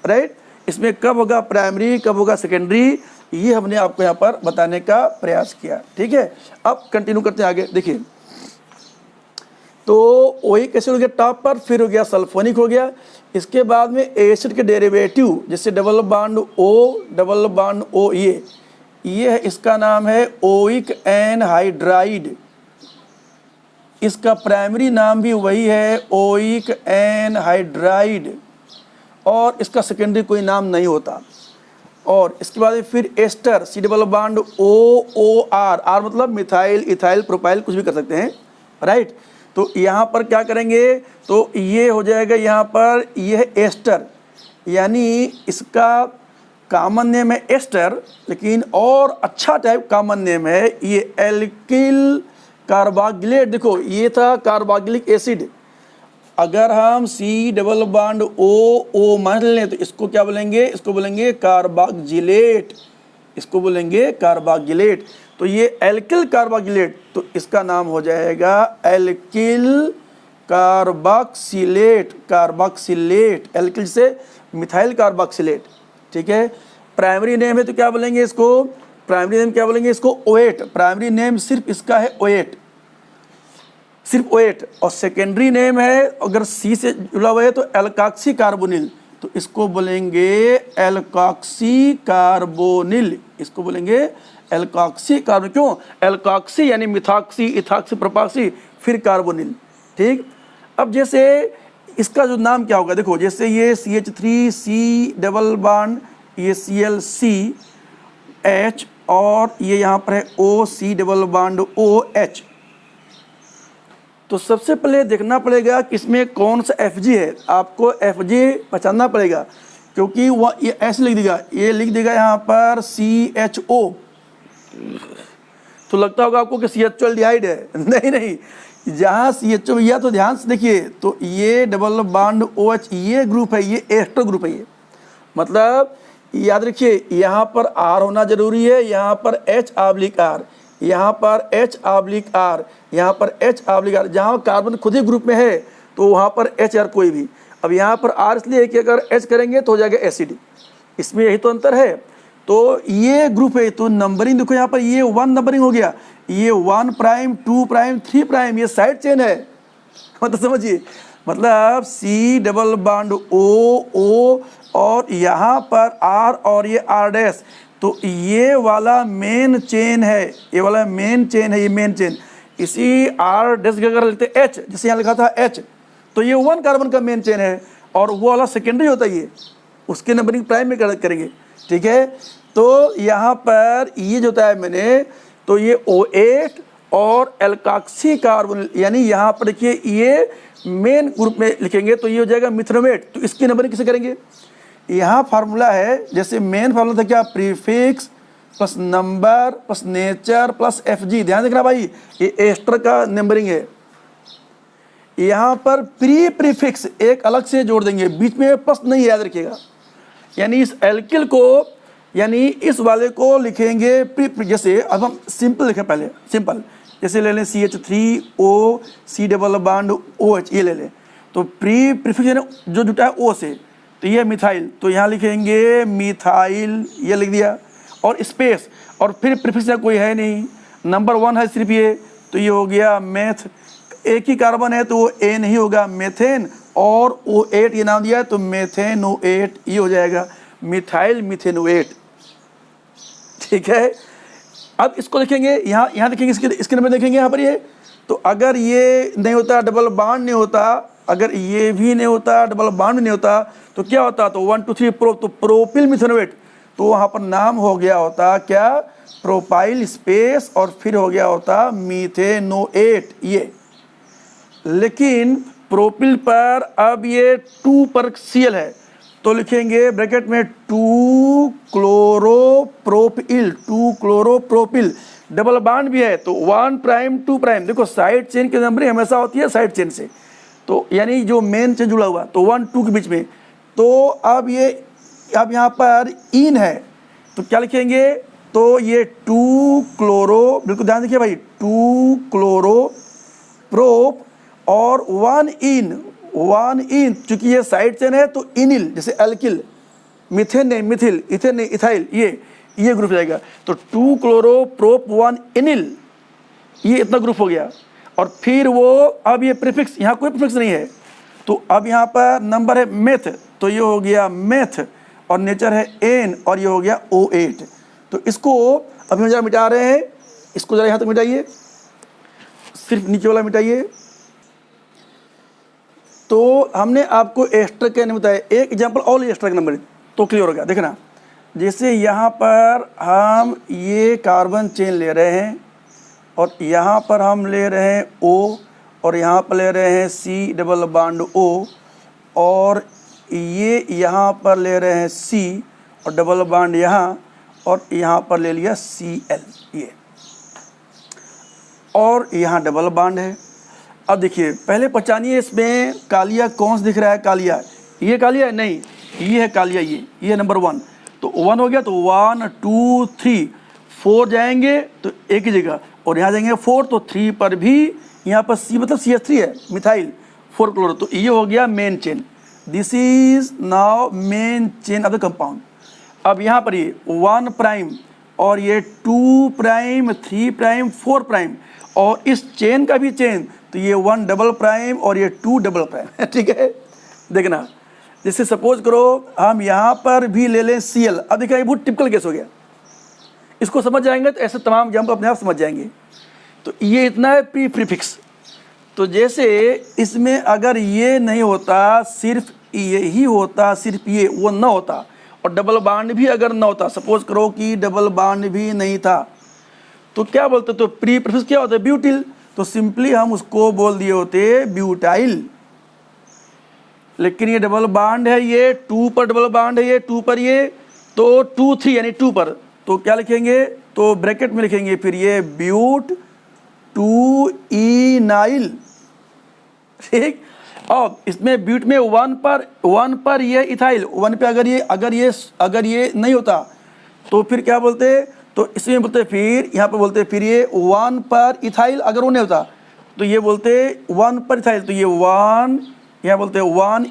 राइट। इसमें कब होगा प्राइमरी, कब होगा सेकेंडरी, ये हमने आपको यहाँ पर बताने का प्रयास किया, ठीक है। अब कंटिन्यू करते हैं आगे, देखिए, तो ओइक एसिड हो गया टॉप पर, फिर हो गया सल्फोनिक हो गया, इसके बाद में एसिड के डेरिवेटिव, जैसे double bond O, double bond O, ये है, इसका नाम है ओइक एनहाइड्राइड, इसका प्राइमरी नाम भी वही है, ओइक एनहाइड्राइड, और इसका सेकेंडरी कोई नाम नहीं होता। और इसके बाद फिर ester, C double bond OOR, R मतलब मिथाइल, इथाइल, प्रोपाइल, कुछ भी कर सकते हैं, राइट। तो यहाँ पर क्या करेंगे, तो ये हो जाएगा यहाँ पर, ये है एस्टर, यानी इसका कॉमन नेम है एस्टर, लेकिन और अच्छा टाइप कॉमन नेम है ये एल्किल कार्बोक्सिलेट। देखो ये था कार्बोक्सिलिक एसिड, अगर हम C डबल बॉन्ड O मान लें तो इसको क्या बोलेंगे, इसको बोलेंगे कार्बोक्सिलेट, इसको बोलेंगे कार्बोक्सिलेट। तो ये एल्किल कार्बोक्सिलेट, तो इसका नाम हो जाएगा एल्किल कार्बोक्सिलेट, कार्बोक्सिलेट, एल्किल से मिथाइल कार्बोक्सिलेट, ठीक है। प्राइमरी नेम है तो क्या बोलेंगे इसको, प्राइमरी नेम क्या बोलेंगे इसको, ओएट, प्राइमरी नेम सिर्फ इसका है ओएट, सिर्फ ओएट। और सेकेंडरी नेम है अगर सी से जुड़ा हुआ है तो एल्कॉक्सी कार्बोनिल, तो इसको बोलेंगे एल्कॉक्सी कार्बोनिल, इसको बोलेंगे एल्कॉक्सी कार्बोनिल। क्यों, एल्कॉक्सी यानी मिथॉक्सी, इथॉक्सी, प्रोपॉक्सी, फिर कार्बोनिल, ठीक। अब जैसे इसका जो नाम क्या होगा, देखो जैसे ये CH3C डबल बॉन्ड, ये ClCH और ये यहाँ पर है OC डबल बॉन्ड OH। तो सबसे पहले देखना पड़ेगा कि इसमें कौन सा Fg है, आपको Fg पहचानना पड़ेगा, क्योंकि वह ये ऐसे लिख देगा, ये लिख देगा यहाँ पर CHO, तो लगता होगा आपको कि CHO एल्डिहाइड है। नहीं नहीं, जहाँ CHO भैया तो ध्यान से देखिए, तो ये डबल बॉन्ड OH ये ग्रुप है, ये एस्टर ग्रुप है, ये मतलब याद रखिए यहाँ पर R होना जरूरी है, यहाँ पर H/R, यहाँ पर H/R, यहाँ पर H/R। जहाँ कार्बन खुद ही ग्रुप में है तो वहाँ पर HR कोई भी। अब यहाँ पर R इसलिए कि अगर H करेंगे तो हो जाएगा एसिड, इसमें यही तो अंतर है। तो ये ग्रुप है, तो नंबरिंग देखो यहाँ पर ये 1 नंबरिंग हो गया, ये 1 प्राइम 2 प्राइम 3 प्राइम, ये साइड चेन है, मतलब समझिए, मतलब C डबल बॉन्ड O और यहाँ पर R और ये R डैश, तो ये वाला मेन चेन है, ये वाला मेन चेन है, ये मेन चेन। इसी R डैश की अगर लेते H, जैसे यहाँ लिखा था H, तो ये 1 कार्बन का मेन चेन है, और वो वाला सेकेंडरी होता है, ये उसके नंबरिंग प्राइम में करेंगे, ठीक है। तो यहाँ पर ये जो होता है मैंने, तो ये O8 और एल्कॉक्सी कार्बोनिल, यानी यहाँ पर देखिए ये मेन ग्रुप में लिखेंगे तो ये हो जाएगा मिथ्रोमेट। तो इसकी नंबरिंग किसे करेंगे, यहाँ फार्मूला है, जैसे मेन फार्मूला था क्या, prefix plus number plus nature plus Fg। ध्यान रखना भाई, ये एस्टर का नंबरिंग है, यहाँ पर प्रीफिक्स एक अलग से जोड़ देंगे, बीच में प्लस नहीं, याद रखिएगा। यानी इस एल्किल को, यानी इस वाले को लिखेंगे जैसे अब हम सिंपल लिखें, पहले सिंपल जैसे ले लें CH3O C double bond OH, ये ले लें, तो प्रीफिक्स जो जुटा है O से, तो ये मिथाइल, तो यहाँ लिखेंगे मिथाइल, ये लिख दिया, और स्पेस, और फिर प्रीफिक्स कोई है नहीं, नंबर 1 है सिर्फ ये, तो ये हो गया मेथ। एक ही कार्बन है तो वो A नहीं होगा, मेथेन, और O8 ये नाम दिया है तो मेथेनोएट, ये हो जाएगा मिथाइल मिथेनोएट, ठीक है। अब इसको देखेंगे, यहाँ देखेंगे, इसके नंबर देखेंगे यहाँ पर ये, तो अगर ये नहीं होता, डबल बॉन्ड नहीं होता, अगर ये भी नहीं होता, डबल बॉन्ड भी नहीं होता, तो क्या होता, तो 1 2 3 तो प्रोपिल मिथेनोएट, तो वहाँ पर नाम हो गया होता क्या, प्रोपाइल स्पेस, और फिर हो गया होता मीथेनोएट ये। लेकिन प्रोपिल पर अब ये 2 पर Cl है, तो लिखेंगे ब्रैकेट में 2 क्लोरोप्रोपिल, डबल बॉन्ड भी है तो 1 प्राइम 2 प्राइम। देखो साइड चेन की नंबरिंग हमेशा होती है साइड चेन से, तो यानी जो मेन चेन जुड़ा हुआ तो 1 2 के बीच में। तो अब ये अब यहाँ पर इन है तो क्या लिखेंगे, तो ये 2 क्लोरो, बिल्कुल ध्यान देखिए भाई, 2 क्लोरो प्रोप और 1 इन, चूंकि ये साइड चेन है तो इनिल, जैसे एल्किल, मिथेन नहीं मिथिल, इथेन नहीं इथाइल, ये ग्रुप जाएगा। तो 2 क्लोरो प्रोप 1 इनिल, ये इतना ग्रुप हो गया। और फिर वो अब ये प्रीफिक्स, यहाँ कोई प्रीफिक्स नहीं है, तो अब यहाँ पर नंबर है मेथ, तो ये हो गया मेथ, और नेचर है एन, और ये हो गया O8। तो इसको अभी हम जरा मिटा रहे हैं, इसको जरा यहाँ तक मिटाइए, सिर्फ नीचे वाला मिटाइए। तो हमने आपको एस्टर के नहीं बताया, एक एग्जाम्पल और एस्टर का नंबर, तो क्लियर हो गया। देखना, जैसे यहाँ पर हम ये कार्बन चेन ले रहे हैं, और यहाँ पर हम ले रहे हैं O, और यहाँ पर ले रहे हैं C डबल बॉन्ड O, और ये यहाँ पर ले रहे हैं C और डबल बॉन्ड यहाँ, और यहाँ पर ले लिया Cl, ये, और यहाँ डबल बॉन्ड है। अब देखिए पहले पहचानिए इसमें कालिया कौन सा दिख रहा है, कालिया, ये कालिया नहीं, ये है कालिया, ये नंबर 1, तो 1 हो गया, तो 1 2 3 4 जाएंगे तो एक ही जगह, और यहाँ जाएंगे 4, तो 3 पर भी यहाँ पर C मतलब CH3 है मिथाइल, 4 क्लोरो, तो ये हो गया main chain. This is now main chain of the compound. अब यहाँ पर ये 1 प्राइम और ये 2 प्राइम, 3 प्राइम, 4 प्राइम, और इस चेन का भी चेन, तो ये 1 डबल प्राइम और ये 2 डबल प्राइम। ठीक है, देखना, जैसे सपोज करो हम यहाँ पर भी ले लें Cl। अब देखिए बहुत टिपिकल केस हो गया, इसको समझ जाएंगे तो ऐसे तमाम एग्जाम्पल अपने आप समझ जाएंगे। तो ये इतना है प्री प्रीफिक्स। तो जैसे इसमें अगर ये नहीं होता, सिर्फ ये ही होता, सिर्फ ये वो ना होता, और डबल बाड भी अगर ना होता, सपोज करो कि डबल बाड भी नहीं था, तो क्या बोलते? तो प्री प्रीफिक्स क्या होता है? ब्यूटिल। तो सिंपली हम उसको बोल दिए होते ब्यूटाइल। लेकिन ये डबल बाड है, ये 2 पर डबल बाड है, ये 2 पर, ये तो 2 3 यानी 2 पर, तो क्या लिखेंगे? तो ब्रैकेट में लिखेंगे फिर ये ब्यूट 2 इनाइल। ठीक, और इसमें ब्यूट में 1 पर ये इथाइल, 1 पे अगर ये नहीं होता तो फिर क्या बोलते? तो इसमें बोलते फिर यहाँ पर बोलते फिर ये 1 पर इथाइल, अगर वो नहीं होता तो ये बोलते 1 पर इथाइल, तो ये 1 यहाँ बोलते 1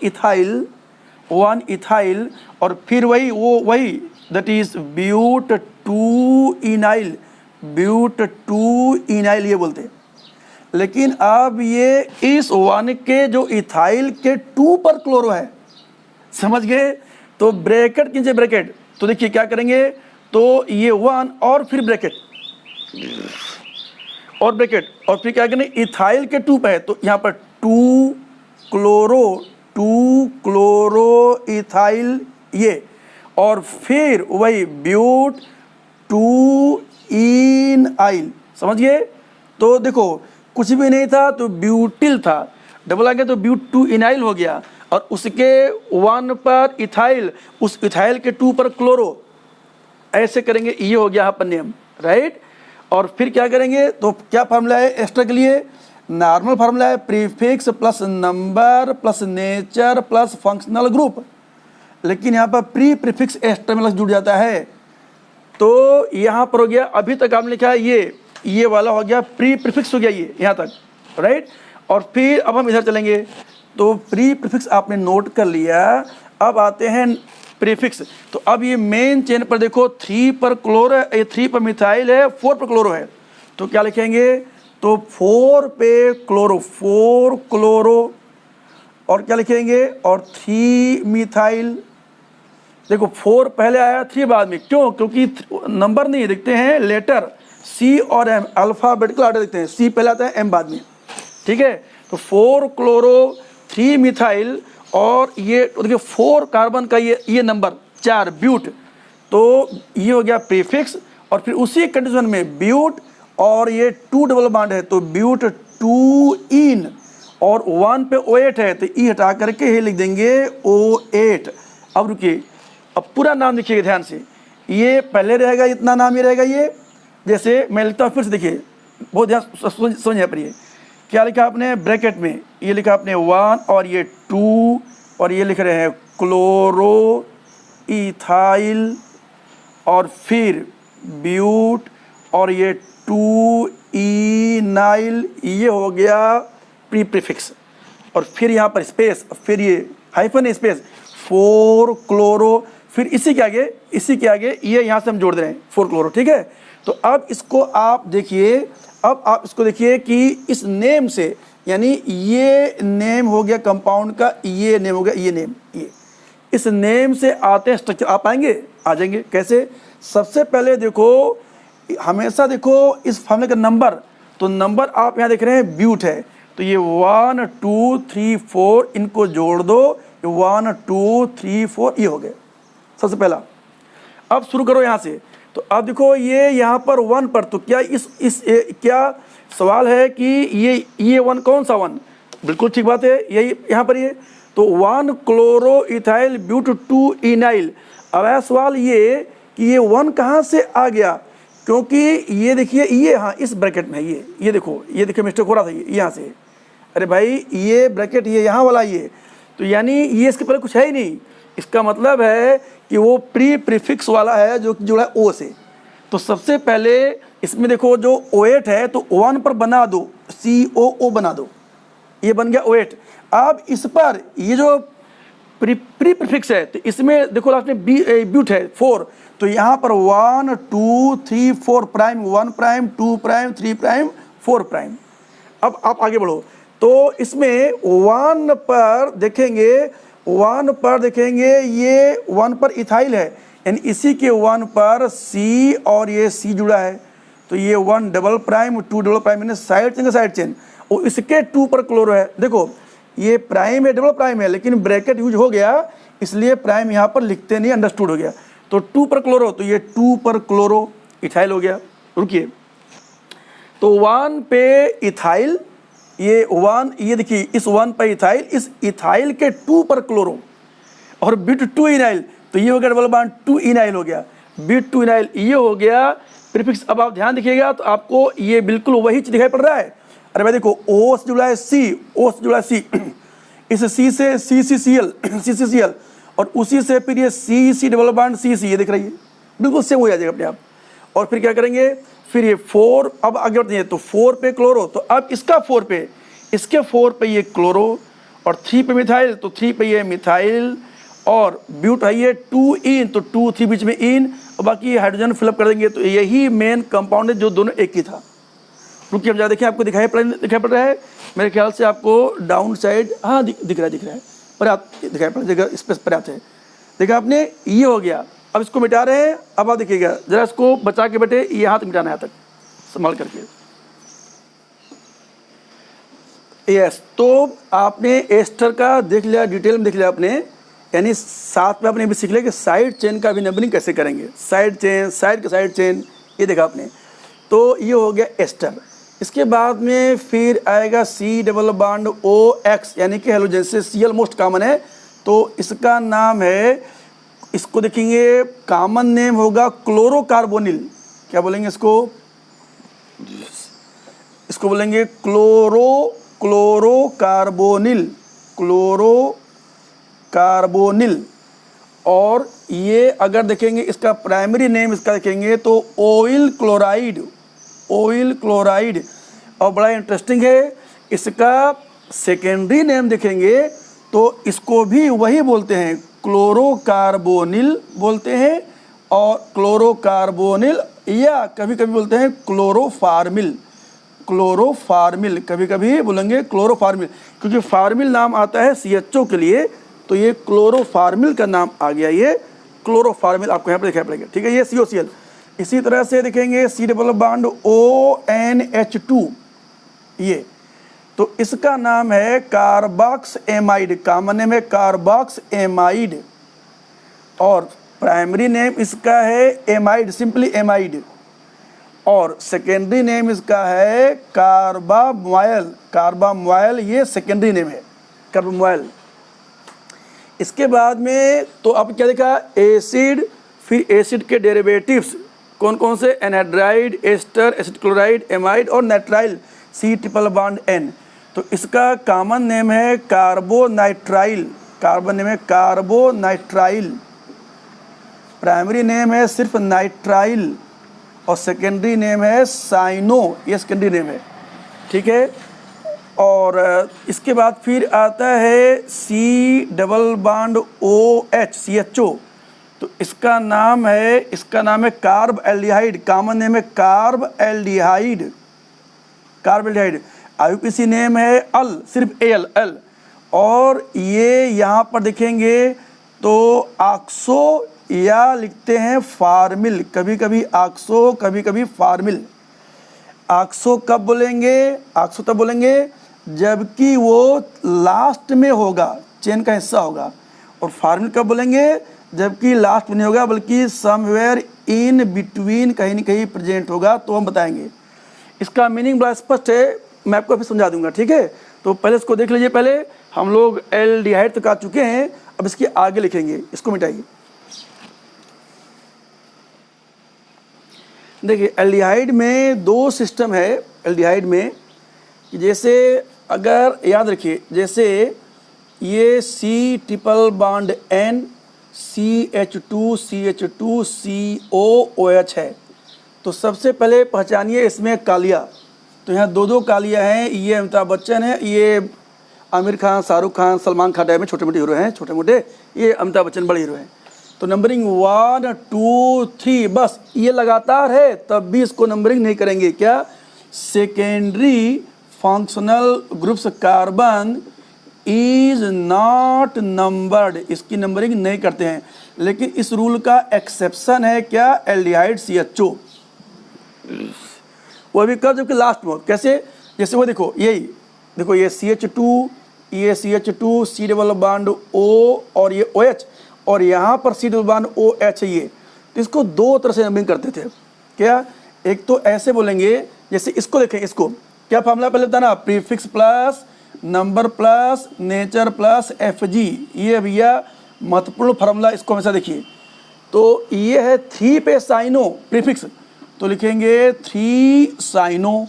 इथाइल, और फिर वही दैट इज ब्यूट 2 इनाइल, ब्यूट 2 इनाइल ये बोलते। लेकिन अब ये इस 1 के जो इथाइल के 2 पर क्लोरो है, समझ गए? तो ब्रैकेट कीजिए, ब्रैकेट, तो देखिए क्या करेंगे, तो ये 1 और फिर ब्रैकेट और ब्रैकेट, और फिर क्या करेंगे? इथाइल के 2 पे है, तो यहाँ पर 2 क्लोरो इथाइल ये, और फिर वही ब्यूट 2 इनाइल, समझ गए? तो देखो कुछ भी नहीं था तो ब्यूटिल था, डबल आ गया तो ब्यूट 2 इनाइल हो गया, और उसके 1 पर इथाइल, उस इथाइल के 2 पर क्लोरो, ऐसे करेंगे, ये हो गया यहाँ पर नेम, राइट। और फिर क्या करेंगे? तो क्या फार्मूला है एक्स्ट्रा के लिए? नॉर्मल फार्मूला है prefix plus number plus nature plus functional group. लेकिन यहाँ पर प्री प्रीफिक्स एक्स्ट्रा में जुड़ जाता है, तो यहाँ पर हो गया, अभी तक आपने लिखा है ये वाला हो गया प्री प्रीफिक्स हो गया, ये यहाँ तक, राइट। और फिर अब हम इधर चलेंगे, तो प्री प्रीफिक्स आपने नोट कर लिया। अब आते हैं प्रीफिक्स। तो अब ये मेन चेन पर देखो 3 पर क्लोरो है, 3 पर मिथाइल है, 4 पर क्लोरो है, तो क्या लिखेंगे? तो 4 पे क्लोरो, 4 क्लोरो, और क्या लिखेंगे? और 3 मिथाइल। देखो 4 पहले आया, 3 बाद में, क्यों? क्योंकि नंबर नहीं दिखते हैं, लेटर C और M, अल्फ़ाबेटिकल ऑर्डर दिखते हैं, C पहले आता है, M बाद में, ठीक है। तो 4 क्लोरो 3 मिथाइल, और ये देखिए 4 कार्बन का ये नंबर 4 ब्यूट, तो ये हो गया प्रीफिक्स। और फिर उसी कंडीशन में ब्यूट, और ये 2 डबल बॉन्ड है, तो ब्यूट 2 इन, और 1 पे O8 है, तो E हटा करके ये लिख देंगे O8। अब रुकिए, अब पूरा नाम लिखिएगा ध्यान से, ये पहले रहेगा, इतना नाम ये रहेगा, ये जैसे मैं लिखता हूँ, फिर से देखिए, बहुत ध्यान समझ यहाँ पर, ये क्या लिखा आपने ब्रैकेट में? ये लिखा आपने 1 और ये 2, और ये लिख रहे हैं क्लोरो इथाइल, और फिर ब्यूट, और ये 2 इनाइल, ये हो गया प्री प्रीफिक्स। और फिर यहाँ पर स्पेस, फिर ये हाइफन स्पेस 4 क्लोरो, फिर इसी के आगे ये यहाँ से हम जोड़ दे रहे हैं 4 क्लोरो, ठीक है। तो अब इसको आप देखिए, अब आप इसको देखिए कि इस नेम से, यानी ये नेम हो गया कंपाउंड का, ये नेम हो गया, ये नेम, ये इस नेम से आते हैं स्ट्रक्चर, आप आएंगे, आ जाएंगे। कैसे? सबसे पहले देखो, हमेशा देखो इस फार्मूले का नंबर, तो नंबर आप यहाँ देख रहे हैं ब्यूट है, तो ये 1 2 3 4 इनको जोड़ दो, 1 2 3 4 ये हो गए सबसे पहला। अब शुरू करो यहाँ से, तो अब देखो ये यहाँ पर 1 पर, तो क्या क्या सवाल है कि ये 1 कौन सा 1? बिल्कुल ठीक बात है, यही यहाँ पर ये, तो 1 क्लोरो इथाइल ब्यूट 2 इनाइल। अब है सवाल ये कि ये 1 कहाँ से आ गया? क्योंकि ये देखिए, ये हाँ इस ब्रैकेट में है, ये देखिए मिस्टेक हो रहा था, ये यहाँ से, अरे भाई ये ब्रैकेट ये यहाँ वाला, ये तो यानी ये इसके पहले कुछ है ही नहीं। इसका मतलब है कि वो प्री प्रीफिक्स वाला है जो कि जुड़ा है O से। तो सबसे पहले इसमें देखो जो O8 है, तो 1 पर बना दो, COO बना दो, ये बन गया OH। अब इस पर ये जो प्रीफिक्स है तो इसमें देखो लास्ट में ब्यूट है 4, तो यहाँ पर 1 2 3 4 prime, 1 prime 2 prime 3 prime 4 prime. अब आप आगे बढ़ो तो इसमें 1 पर देखेंगे, 1 पर देखेंगे ये 1 पर इथाइल है, यानी इसी के 1 पर C और ये C जुड़ा है, तो ये 1 डबल प्राइम 2 डबल प्राइम, यानी साइड चेन का साइड चेन, और इसके 2 पर क्लोरो है। देखो ये प्राइम है, डबल प्राइम है, लेकिन ब्रैकेट यूज हो गया इसलिए प्राइम यहाँ पर लिखते नहीं, अंडरस्टूड हो गया। तो 2 पर क्लोरो, तो ये 2 पर क्लोरो इथाइल हो गया। रुकिए, तो 1 पे इथाइल, ये 1, ये देखिए इस 1 पर इथाइल, इस इथाइल के 2 पर क्लोरो, और बिट 2 इनाइल, तो ये हो गया डबल बॉन्ड 2 इनाइल हो गया, बिट 2 इनाइल ये हो गया प्रीफिक्स। अब आप ध्यान देखिएगा तो आपको ये बिल्कुल वही चीज दिखाई पड़ रहा है। अरे भाई देखो O से जुड़ा है C, O से जुड़ा है C, इस C से CCCl CCCl, और उसी से फिर ये CC डबल बॉन्ड CC, ये दिख रही है, बिल्कुल सेम हो जाएगा अपने आप। और फिर क्या करेंगे, फिर ये 4, अब आगे बढ़ते हैं तो 4 पे क्लोरो, तो अब इसका 4 पे, इसके 4 पे ये क्लोरो, और 3 पे मिथाइल, तो 3 पे ये मिथाइल, और ब्यूट है ये 2 इन, तो 2 3 बीच में इन, और बाकी हाइड्रोजन फिलअप कर देंगे। तो यही मेन कंपाउंड है जो दोनों एक ही था। रुकिए हम जा देखिए, आपको दिखाई पड़ रहा है मेरे ख्याल से, आपको डाउन साइड, हाँ दिख रहा है पर्याप्त दिखाई पड़ रहा है, स्पेस पर्याप्त है। देखा आपने, ये हो गया। अब इसको मिटा रहे हैं, अब आप देखिएगा जरा इसको बचा के बेटे, ये हाथ मिटाना है, यहाँ तक संभाल करके। यस, तो आपने एस्टर का देख लिया, डिटेल में देख लिया आपने, यानी साथ में आपने भी सीख लिया कि साइड चेन का भी नंबरिंग कैसे करेंगे, साइड चेन, साइड का साइड चेन, ये देखा आपने। तो ये हो गया एस्टर। इसके बाद में फिर आएगा C डबल बॉन्ड OX, यानी कि हेलोजन से Cl मोस्ट कॉमन है, तो इसका नाम है, इसको देखेंगे कॉमन नेम होगा क्लोरोकार्बोनिल। क्या बोलेंगे इसको बोलेंगे क्लोरोकार्बोनिल। और ये अगर देखेंगे इसका प्राइमरी नेम इसका देखेंगे तो ऑयल क्लोराइड। और बड़ा इंटरेस्टिंग है, इसका सेकेंडरी नेम देखेंगे तो इसको भी वही बोलते हैं, क्लोरोकार्बोनिल बोलते हैं, और क्लोरोकार्बोनिल, या कभी कभी बोलते हैं क्लोरोफार्मिल, कभी कभी बोलेंगे क्लोरोफार्मिल, क्योंकि फार्मिल नाम आता है CHO के लिए, तो ये क्लोरोफार्मिल का नाम आ गया, ये क्लोरोफार्मिल आपको यहाँ पर दिखाई पड़ेगा। ठीक है, ये COCl। इसी तरह से देखेंगे C डबल बॉन्ड ONH2, ये तो इसका नाम है कार्बॉक्स एमाइड, कॉमन नेम है कार्बॉक्स एमाइड, और प्राइमरी नेम इसका है एमाइड, सिंपली एमाइड, और सेकेंडरी नेम इसका है कार्बामोइल, ये सेकेंडरी नेम है कार्बामोइल। इसके बाद में तो आप क्या देखा, एसिड, फिर एसिड के डेरिवेटिव्स कौन कौन से, anhydride, ester, acid chloride, amide और nitrile C triple bond N। तो इसका कॉमन नेम है कार्बोनाइट्राइल, कार्बन नेम है कार्बोनाइट्राइल, प्राइमरी नेम है सिर्फ नाइट्राइल, और सेकेंडरी नेम है साइनो, ये सेकेंडरी नेम है। ठीक है, और इसके बाद फिर आता है C double bond OH CHO, तो इसका नाम है कार्ब एल्डिहाइड, कॉमन नेम है कार्ब एल्डिहाइड। IUPAC नेम है अल, सिर्फ एल। और ये यहाँ पर देखेंगे तो ऑक्सो, या लिखते हैं फार्मिल, कभी कभी ऑक्सो, कभी कभी फार्मिल। ऑक्सो कब बोलेंगे, ऑक्सो तब बोलेंगे जबकि वो लास्ट में होगा, चेन का हिस्सा होगा, और फार्मिल कब बोलेंगे, जबकि लास्ट में नहीं होगा बल्कि समवेयर इन बिटवीन, कहीं न कहीं प्रेजेंट होगा, तो हम बताएंगे। इसका मीनिंग बड़ा स्पष्ट है, मैं आपको अभी समझा दूंगा। ठीक है, तो पहले इसको देख लीजिए, पहले हम लोग एल्डिहाइड तक आ चुके हैं, अब इसके आगे लिखेंगे, इसको मिटाइए। देखिए एल्डिहाइड में 2 सिस्टम है एल्डिहाइड में, कि जैसे अगर याद रखिए, जैसे ये C triple bond N CH2 COOH है, तो सबसे पहले पहचानिए इसमें कालिया, तो यहाँ 2 कालिया हैं, ये अमिताभ बच्चन है, ये आमिर खान, शाहरुख खान, सलमान खान टाइप में छोटे मोटे हीरो हैं, छोटे मोटे। ये अमिताभ बच्चन बड़े हीरो हैं। तो नंबरिंग 1 2 3 बस ये लगातार है, तब भी इसको नंबरिंग नहीं करेंगे। क्या? Secondary functional groups carbon is not numbered, इसकी नंबरिंग नहीं करते हैं। लेकिन इस रूल का एक्सेप्शन है क्या? एल्डिहाइड CHO, वो अभी कब? जबकि लास्ट में। कैसे? जैसे वो देखो, यही देखो, ये CH2, ये CH2 C double bond O और ये OH, और यहाँ पर C डबल बॉन्ड OH है ये। तो इसको दो तरह से नंबरिंग करते थे। क्या? एक तो ऐसे बोलेंगे, जैसे इसको देखें, इसको क्या फॉर्मूला पहले बताना? Prefix plus number plus nature plus FG, ये भैया महत्वपूर्ण फार्मूला, इसको हमेशा देखिए। तो ये है 3 पे साइनो प्रीफिक्स, तो लिखेंगे 3 साइनो,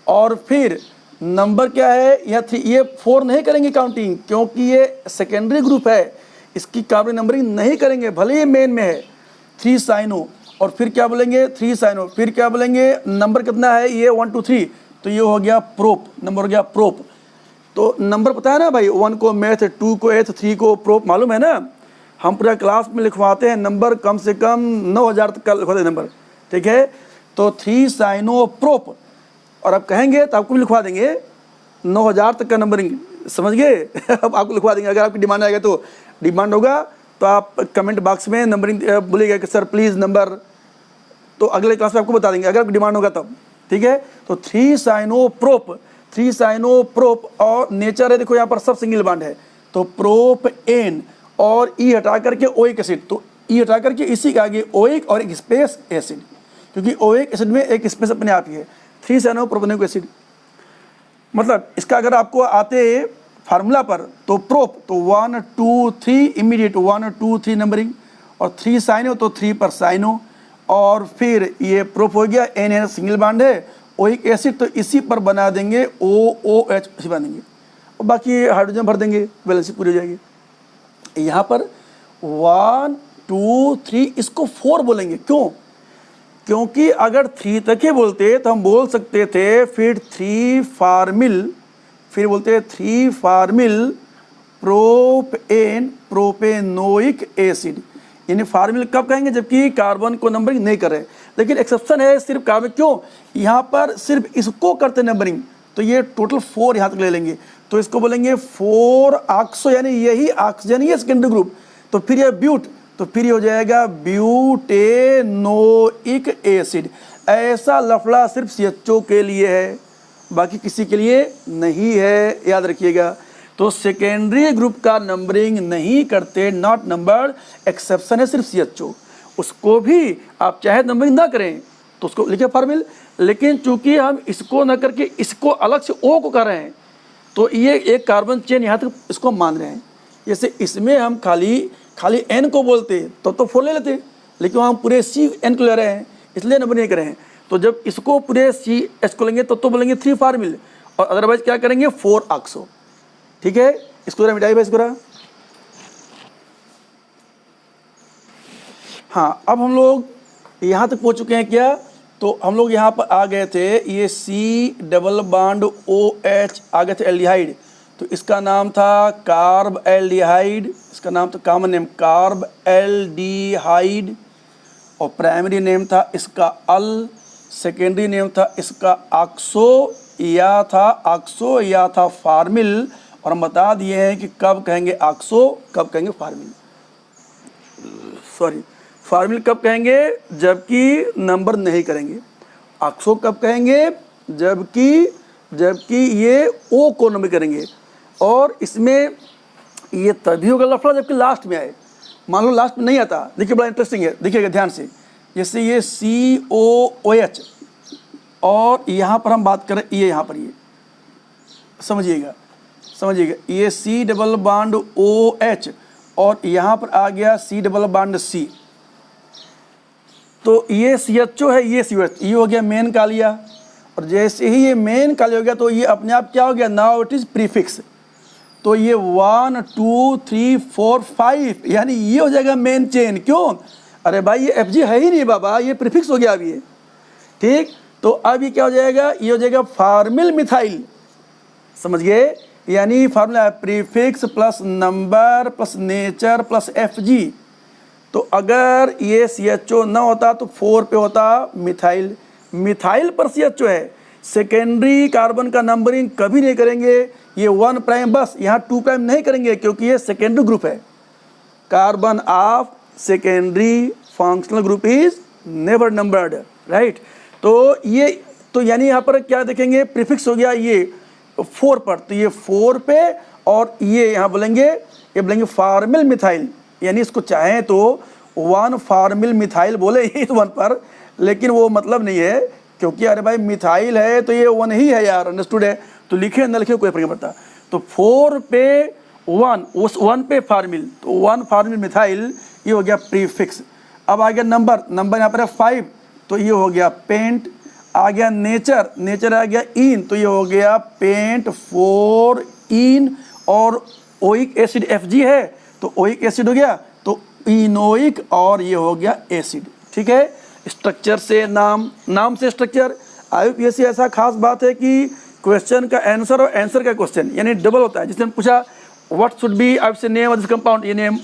और फिर नंबर क्या है? यह 3, ये 4 नहीं करेंगे काउंटिंग, क्योंकि ये सेकेंडरी ग्रुप है, इसकी कार्बन नंबरिंग नहीं करेंगे, भले ही मेन में है। 3 साइनो, और फिर क्या बोलेंगे? 3 साइनो, फिर क्या बोलेंगे? नंबर कितना है? ये 1 2 3, तो ये हो गया प्रोप, नंबर हो गया प्रोप। तो नंबर पता है ना भाई, 1 को मैथ, 2 को एथ, 3 को प्रोप, मालूम है ना? हम पूरा क्लास में लिखवाते हैं नंबर, कम से कम 9000 तक का लिखवाते हैं नंबर, ठीक है? तो 3 साइनो प्रोप, और आप कहेंगे तो आपको भी लिखवा देंगे 9000 तक का नंबरिंग, समझ गए? अब आपको लिखवा देंगे। अगर आपकी डिमांड आएगा, तो डिमांड होगा तो आप कमेंट बॉक्स में नंबरिंग बोलिएगा कि सर प्लीज़ नंबर, तो अगले क्लास में आपको बता देंगे, अगर आपकी डिमांड होगा तब, ठीक है? तो 3 साइनो प्रोप, 3 साइनो प्रोप, और नेचर है, देखो यहाँ पर सब सिंगल बॉन्ड है, तो प्रोप एन, और ई हटा करके ओइक एसिड, तो ई हटा करके इसी के आगे ओइक और एक स्पेस एसिड, क्योंकि ओइक एसिड में एक स्पेस अपने आप ही है। 3 साइनो प्रोपेनिक एसिड, मतलब इसका अगर आपको आते फार्मूला पर, तो प्रोप तो 1 2 3 इमीडिएट 1 2 3 नंबरिंग, और 3 साइनो तो 3 पर साइनो, और फिर ये प्रोप हो गया, एन है सिंगल बॉन्ड है, ओइक एसिड तो इसी पर बना देंगे OOH, इसी बना देंगे, और बाकी हाइड्रोजन भर देंगे, वैलेंसी पूरी हो जाएगी। यहाँ पर 1 2 3 इसको 4 बोलेंगे, क्यों? क्योंकि अगर 3 तक ही बोलते तो हम बोल सकते थे फिर 3 फार्मिल, फिर बोलते 3 फार्मिल प्रोपेन प्रोपेनोइक एसिड, यानी फार्मिल कब कहेंगे? जबकि कार्बन को नंबरिंग नहीं कर रहे। लेकिन एक्सेप्शन है सिर्फ कार्बन, क्यों? यहाँ पर सिर्फ इसको करते नंबरिंग, तो ये टोटल 4 यहाँ तक ले लेंगे, तो इसको बोलेंगे 4 ऑक्सो, यानी यही ऑक्सीजन ही है सेकेंडरी ग्रुप। तो फिर यह ब्यूट, तो फिर ये हो जाएगा ब्यूटेनोइक एसिड। ऐसा लफड़ा सिर्फ CHO के लिए है, बाकी किसी के लिए नहीं है, याद रखिएगा। तो सेकेंडरी ग्रुप का नंबरिंग नहीं करते, नॉट नंबर्ड, एक्सेप्शन है सिर्फ CHO। उसको भी आप चाहे नंबरिंग ना करें तो उसको लिखे फार्मिल, लेकिन चूंकि हम इसको न करके इसको अलग से O को कर रहे हैं, तो ये एक कार्बन चेन यहाँ तक इसको मान रहे हैं। जैसे इसमें हम खाली N को बोलते तो 4 ले लेते, लेकिन हम पूरे CN को ले रहे हैं, इसलिए नंबर नहीं कर रहे हैं। तो जब इसको पूरे CH को लेंगे तो बोलेंगे 3 फार्मिल, और अदरवाइज क्या करेंगे? 4 ऑक्सो, ठीक है? इसको जरा मिटाइए भाई, इसको जरा। हाँ, अब हम लोग यहाँ तक पहुँच चुके हैं क्या? तो हम लोग यहाँ पर आ गए थे, ये C डबल बॉन्ड OH आ गए थे एल्डिहाइड, तो इसका नाम था कार्ब एल्डिहाइड, इसका नाम था कॉमन नेम कार्ब एल्डिहाइड, और प्राइमरी नेम था इसका अल, सेकेंडरी नेम था इसका ऑक्सो या था फार्मिल। और हम बता दिए हैं कि कब कहेंगे ऑक्सो, कब कहेंगे फार्मिल, सॉरी फार्मिल कब कहेंगे? जबकि नंबर नहीं करेंगे। ऑक्सो कब कहेंगे? जबकि ये O को नंबर करेंगे, और इसमें ये तभी होगा लफड़ा जबकि लास्ट में आए। मान लो लास्ट में नहीं आता, देखिए बड़ा इंटरेस्टिंग है, देखिएगा ध्यान से। जैसे ये COOH, और यहाँ पर हम बात करें ये, यहाँ पर ये समझिएगा, ये C डबल बॉन्ड OH, और यहाँ पर आ गया C डबल बॉन्ड C, तो ये CHO है, ये COH, ये हो गया मेन कालिया। और जैसे ही ये मेन कालिया हो गया तो ये अपने आप क्या हो गया? नाउ इट इज़ प्रीफिक्स, तो ये 1 2 3 4 5, यानी ये हो जाएगा मेन चेन। क्यों? अरे भाई ये FG है ही नहीं बाबा, ये प्रीफिक्स हो गया अब ये, ठीक? तो अब ये क्या हो जाएगा? ये हो जाएगा फार्मिल मिथाइल, समझ गए? यानी फार्मूला है prefix plus number plus nature plus Fg। तो अगर ये CHO न होता तो 4 पे होता मिथाइल, मिथाइल पर CHO है। सेकेंडरी कार्बन का नंबरिंग कभी नहीं करेंगे, ये 1 प्राइम बस, यहाँ 2 प्राइम नहीं करेंगे क्योंकि ये सेकेंडरी ग्रुप है। Carbon of secondary functional group is never numbered, right. तो ये तो यानी यहाँ पर क्या देखेंगे, प्रीफिक्स हो गया ये 4 पर, तो ये 4 पे, और ये यहाँ बोलेंगे, ये बोलेंगे फार्मिल मिथाइल, यानी इसको चाहें तो 1 फार्मिल मिथाइल बोले इस 1 पर, लेकिन वो मतलब नहीं है क्योंकि अरे भाई मिथाइल है तो ये 1 ही है यार, अंडरस्टूड है, तो लिखे न लिखे कोई फर्क नहीं पड़ता। तो 4 पे 1, उस 1 पे फार्मिल, तो 1 फार्मिल मिथाइल, ये हो गया प्रीफिक्स। अब आ गया नंबर, नंबर यहाँ पर है 5, तो ये हो गया पेंट। आ गया नेचर, नेचर आ गया इन, तो ये हो गया पेंट 4 इन, और ओइक एसिड Fg है तो ओइक एसिड हो गया, तो इनोइक, और ये हो गया एसिड, ठीक है। स्ट्रक्चर से नाम, नाम से स्ट्रक्चर। IUPAC ऐसा खास बात है कि क्वेश्चन का आंसर और आंसर का क्वेश्चन यानी डबल होता है। जिसने पूछा व्हाट शुड बी आपसे नेम ऑफ दिस कंपाउंड, ये नेम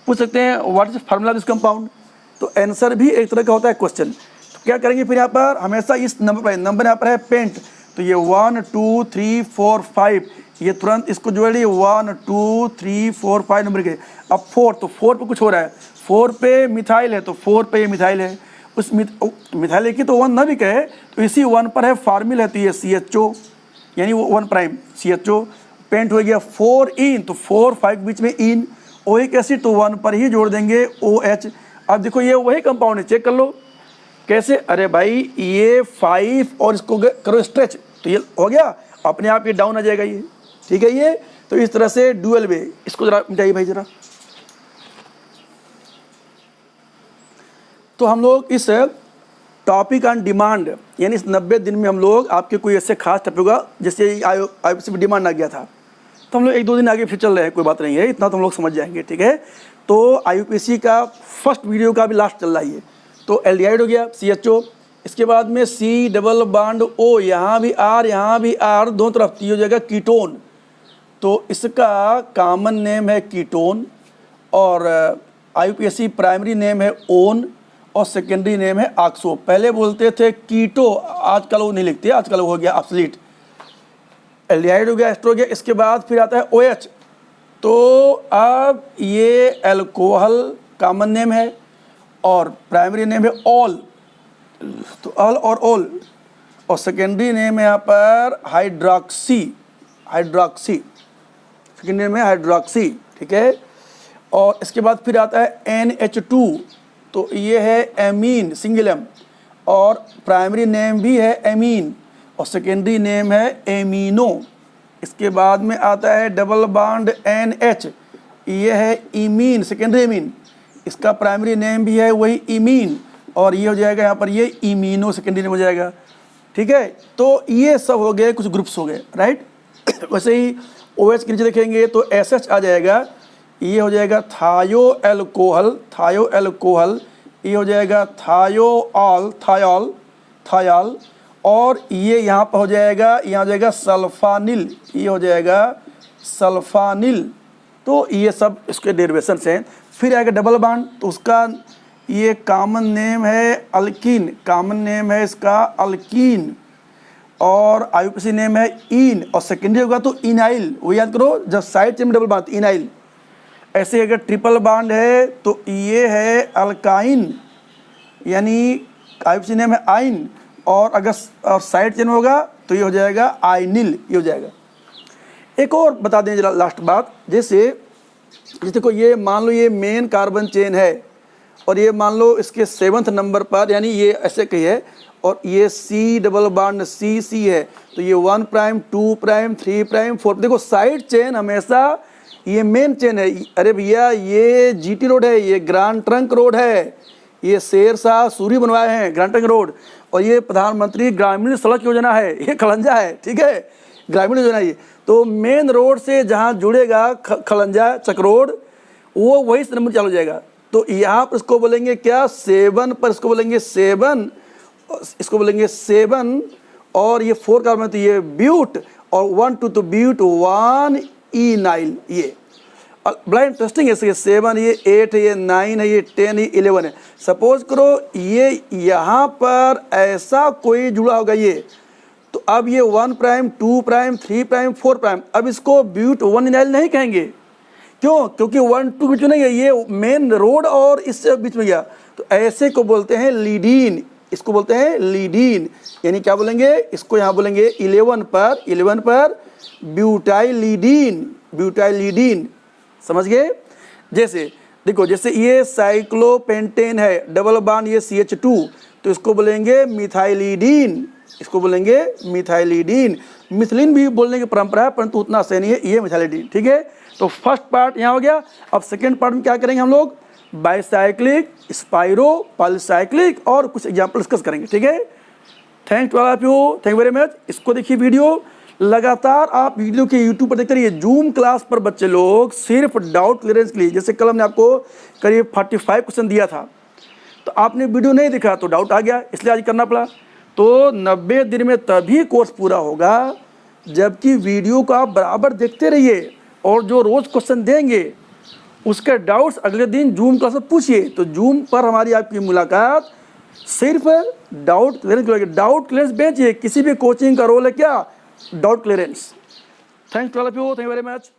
पूछ सकते हैं, what is formula this compound, तो आंसर भी एक तरह का होता है क्वेश्चन। तो क्या करेंगे फिर यहाँ पर हमेशा इस नंबर पर, नंबर यहाँ पर है पेंट, तो ये 1 2 3 4 5, ये तुरंत इसको जोड़िए 1 2 3 4 5 नंबर के। अब 4, तो 4 पे कुछ हो रहा है, 4 पे मिथाइल है तो 4 पे ये मिथाइल है, उस मिथाइल की तो 1 ना भी कहे तो इसी 1 पर है फार्मिल है, तो ये CHO यानी वो 1 प्राइम CHO। पेंट हो गया 4 इन, तो 4 5 बीच में इन, ओइक एसिड तो 1 पर ही जोड़ देंगे OH। अब देखो ये वही कंपाउंड है, चेक कर लो कैसे, अरे भाई ये 5 और इसको करो स्ट्रेच, तो ये हो गया अपने आप, ये डाउन आ जाएगा ये, ठीक है। ये तो इस तरह से डुअल वे, इसको जरा मिटाइए भाई जरा। तो हम लोग इस टॉपिक ऑन डिमांड, यानी इस 90 दिन में हम लोग आपके कोई ऐसे खास टॉपिक होगा, जैसे IUPAC में डिमांड आ गया था, तो हम लोग 1-2 दिन आगे फिर चल रहे हैं, कोई बात नहीं है, इतना तो हम लोग समझ जाएंगे, ठीक है। तो IUPAC का फर्स्ट वीडियो का भी लास्ट चल रहा है, तो एल्डिहाइड हो गया CHO, इसके बाद में C डबल बॉन्ड O, यहाँ भी R यहाँ भी R, दोनों तरफ हो जाएगा कीटोन, तो इसका कॉमन नेम है कीटोन, और IUPAC प्राइमरी नेम है ओन, और सेकेंडरी नेम है ऑक्सो। पहले बोलते थे कीटो, आजकल वो नहीं लिखते, आजकल वो हो गया ऑब्सोलीट। एल्डिहाइड हो गया, एस्टर हो गया, इसके बाद फिर आता है OH, तो अब ये अल्कोहल कॉमन नेम है और प्राइमरी नेम है ऑल, तो ऑल और ऑल, और सेकेंडरी नेम है यहाँ पर हाइड्रोक्सी, हाइड्रोक्सी सेकेंडरी नेम है हाइड्रोक्सी, ठीक है। और इसके बाद फिर आता है NH2, तो ये है एमीन सिंगल एम, और प्राइमरी नेम भी है एमीन, और सेकेंडरी नेम है एमीनो। इसके बाद में आता है डबल बॉन्ड NH, ये है इमीन सेकेंडरी एमीन, इसका प्राइमरी नेम भी है वही इमीन, और ये हो जाएगा यहाँ पर ये इमीनो सेकेंडरी नेम हो जाएगा, ठीक है। तो ये सब हो गए, कुछ ग्रुप्स हो गए, राइट। वैसे ही OH के नीचे देखेंगे तो SH आ जाएगा, ये हो जाएगा थायो एल्कोहल, थायो एल्कोहल, ये हो जाएगा थायोल, थायोल, थायाल, और ये यहाँ पर हो जाएगा, यहाँ हो जाएगा सल्फानिल, ये हो जाएगा सल्फानिल। तो ये सब इसके डेरिवेशंस हैं। फिर आएगा डबल बॉन्ड, तो उसका ये कॉमन नेम है अल्कीन, कॉमन नेम है इसका अल्कीन, और IUPAC नेम है इन, और सेकेंडरी होगा तो इनाइल, वो याद करो जब साइड चेन में डबल बॉन्ड इनाइल। ऐसे अगर ट्रिपल बॉन्ड है तो ये है अल्काइन, यानी IUPAC नेम है आइन, और अगर साइड चेन होगा तो ये हो जाएगा आइनिल, ये हो जाएगा। एक और बता दें जरा लास्ट बात, जैसे देखो ये मान लो ये मेन कार्बन चेन है, और ये मान लो इसके 7th नंबर पर, यानी ये ऐसे कही है, और ये C डबल बॉन्ड C है, तो ये 1 प्राइम 2 प्राइम 3 प्राइम 4, देखो साइड चेन हमेशा ये मेन चेन है। अरे भैया ये GT रोड है, ये ग्रांड ट्रंक रोड है, ये शेरशाह सूरी बनवाए हैं ग्रांड ट्रंक रोड, और ये प्रधानमंत्री ग्रामीण सड़क योजना है, ये खलंजा है, ठीक है, ग्रामीण योजना ये। तो मेन रोड से जहाँ जुड़ेगा खलंजा चक्रोड, वो वही से नंबर चालू हो जाएगा। तो यहाँ पर इसको बोलेंगे क्या 7 पर, इसको बोलेंगे 7, इसको बोलेंगे 7, और ये 4 कार्बन तो ये ब्यूट, और 1 2 तो ब्यूट 1 E9 ये बड़ा इंटरेस्टिंग है। 7 ये 8 है, ये 9 है, ये 10 है, 11 है। सपोज करो ये यहाँ पर ऐसा कोई जुड़ा होगा ये, तो अब ये 1 प्राइम 2 प्राइम 3 प्राइम 4 प्राइम, अब इसको ब्यूट 1 नहीं कहेंगे। क्यों? क्योंकि 1 2 बीच में नहीं है, ये मेन रोड और इससे बीच में गया, तो ऐसे को बोलते हैं लीडीन। इसको बोलते हैं लीडीन, यानी क्या बोलेंगे, इसको यहाँ बोलेंगे 11 पर ब्यूटाइलिडीन। समझ गए? जैसे देखो, जैसे ये साइक्लोपेंटेन है, डबल बॉन्ड ये CH2, तो इसको बोलेंगे मिथाइलिडीन। इसको बोलेंगे मिथाइलिडीन। मिथिलीन भी बोलने की परंपरा है, परंतु उतना सही नहीं है, ये मिथाइलिडीन। ठीक है, तो फर्स्ट पार्ट यहाँ हो गया। अब सेकेंड पार्ट में क्या करेंगे हम लोग, बाइसाइक्लिक, स्पाइरो, पॉलीसाइक्लिक और कुछ एग्जाम्पल डिस्कस करेंगे। ठीक है, thank to all of you, thank very much. इसको देखिए वीडियो लगातार, आप वीडियो के यूट्यूब पर देखते रहिए। जूम क्लास पर बच्चे लोग सिर्फ डाउट क्लियरेंस के लिए, जैसे कल हमने आपको करीब 45 क्वेश्चन दिया था, तो आपने वीडियो नहीं दिखा तो डाउट आ गया, इसलिए आज करना पड़ा। तो 90 दिन में तभी कोर्स पूरा होगा जबकि वीडियो को आप बराबर देखते रहिए, और जो रोज़ क्वेश्चन देंगे उसके डाउट्स अगले दिन जूम क्लास में पूछिए। तो जूम पर हमारी आपकी मुलाकात सिर्फ डाउट क्लियरेंस बेंच है। किसी भी कोचिंग का रोल है क्या, doubt clearance. Thanks to all of you, thank you very much.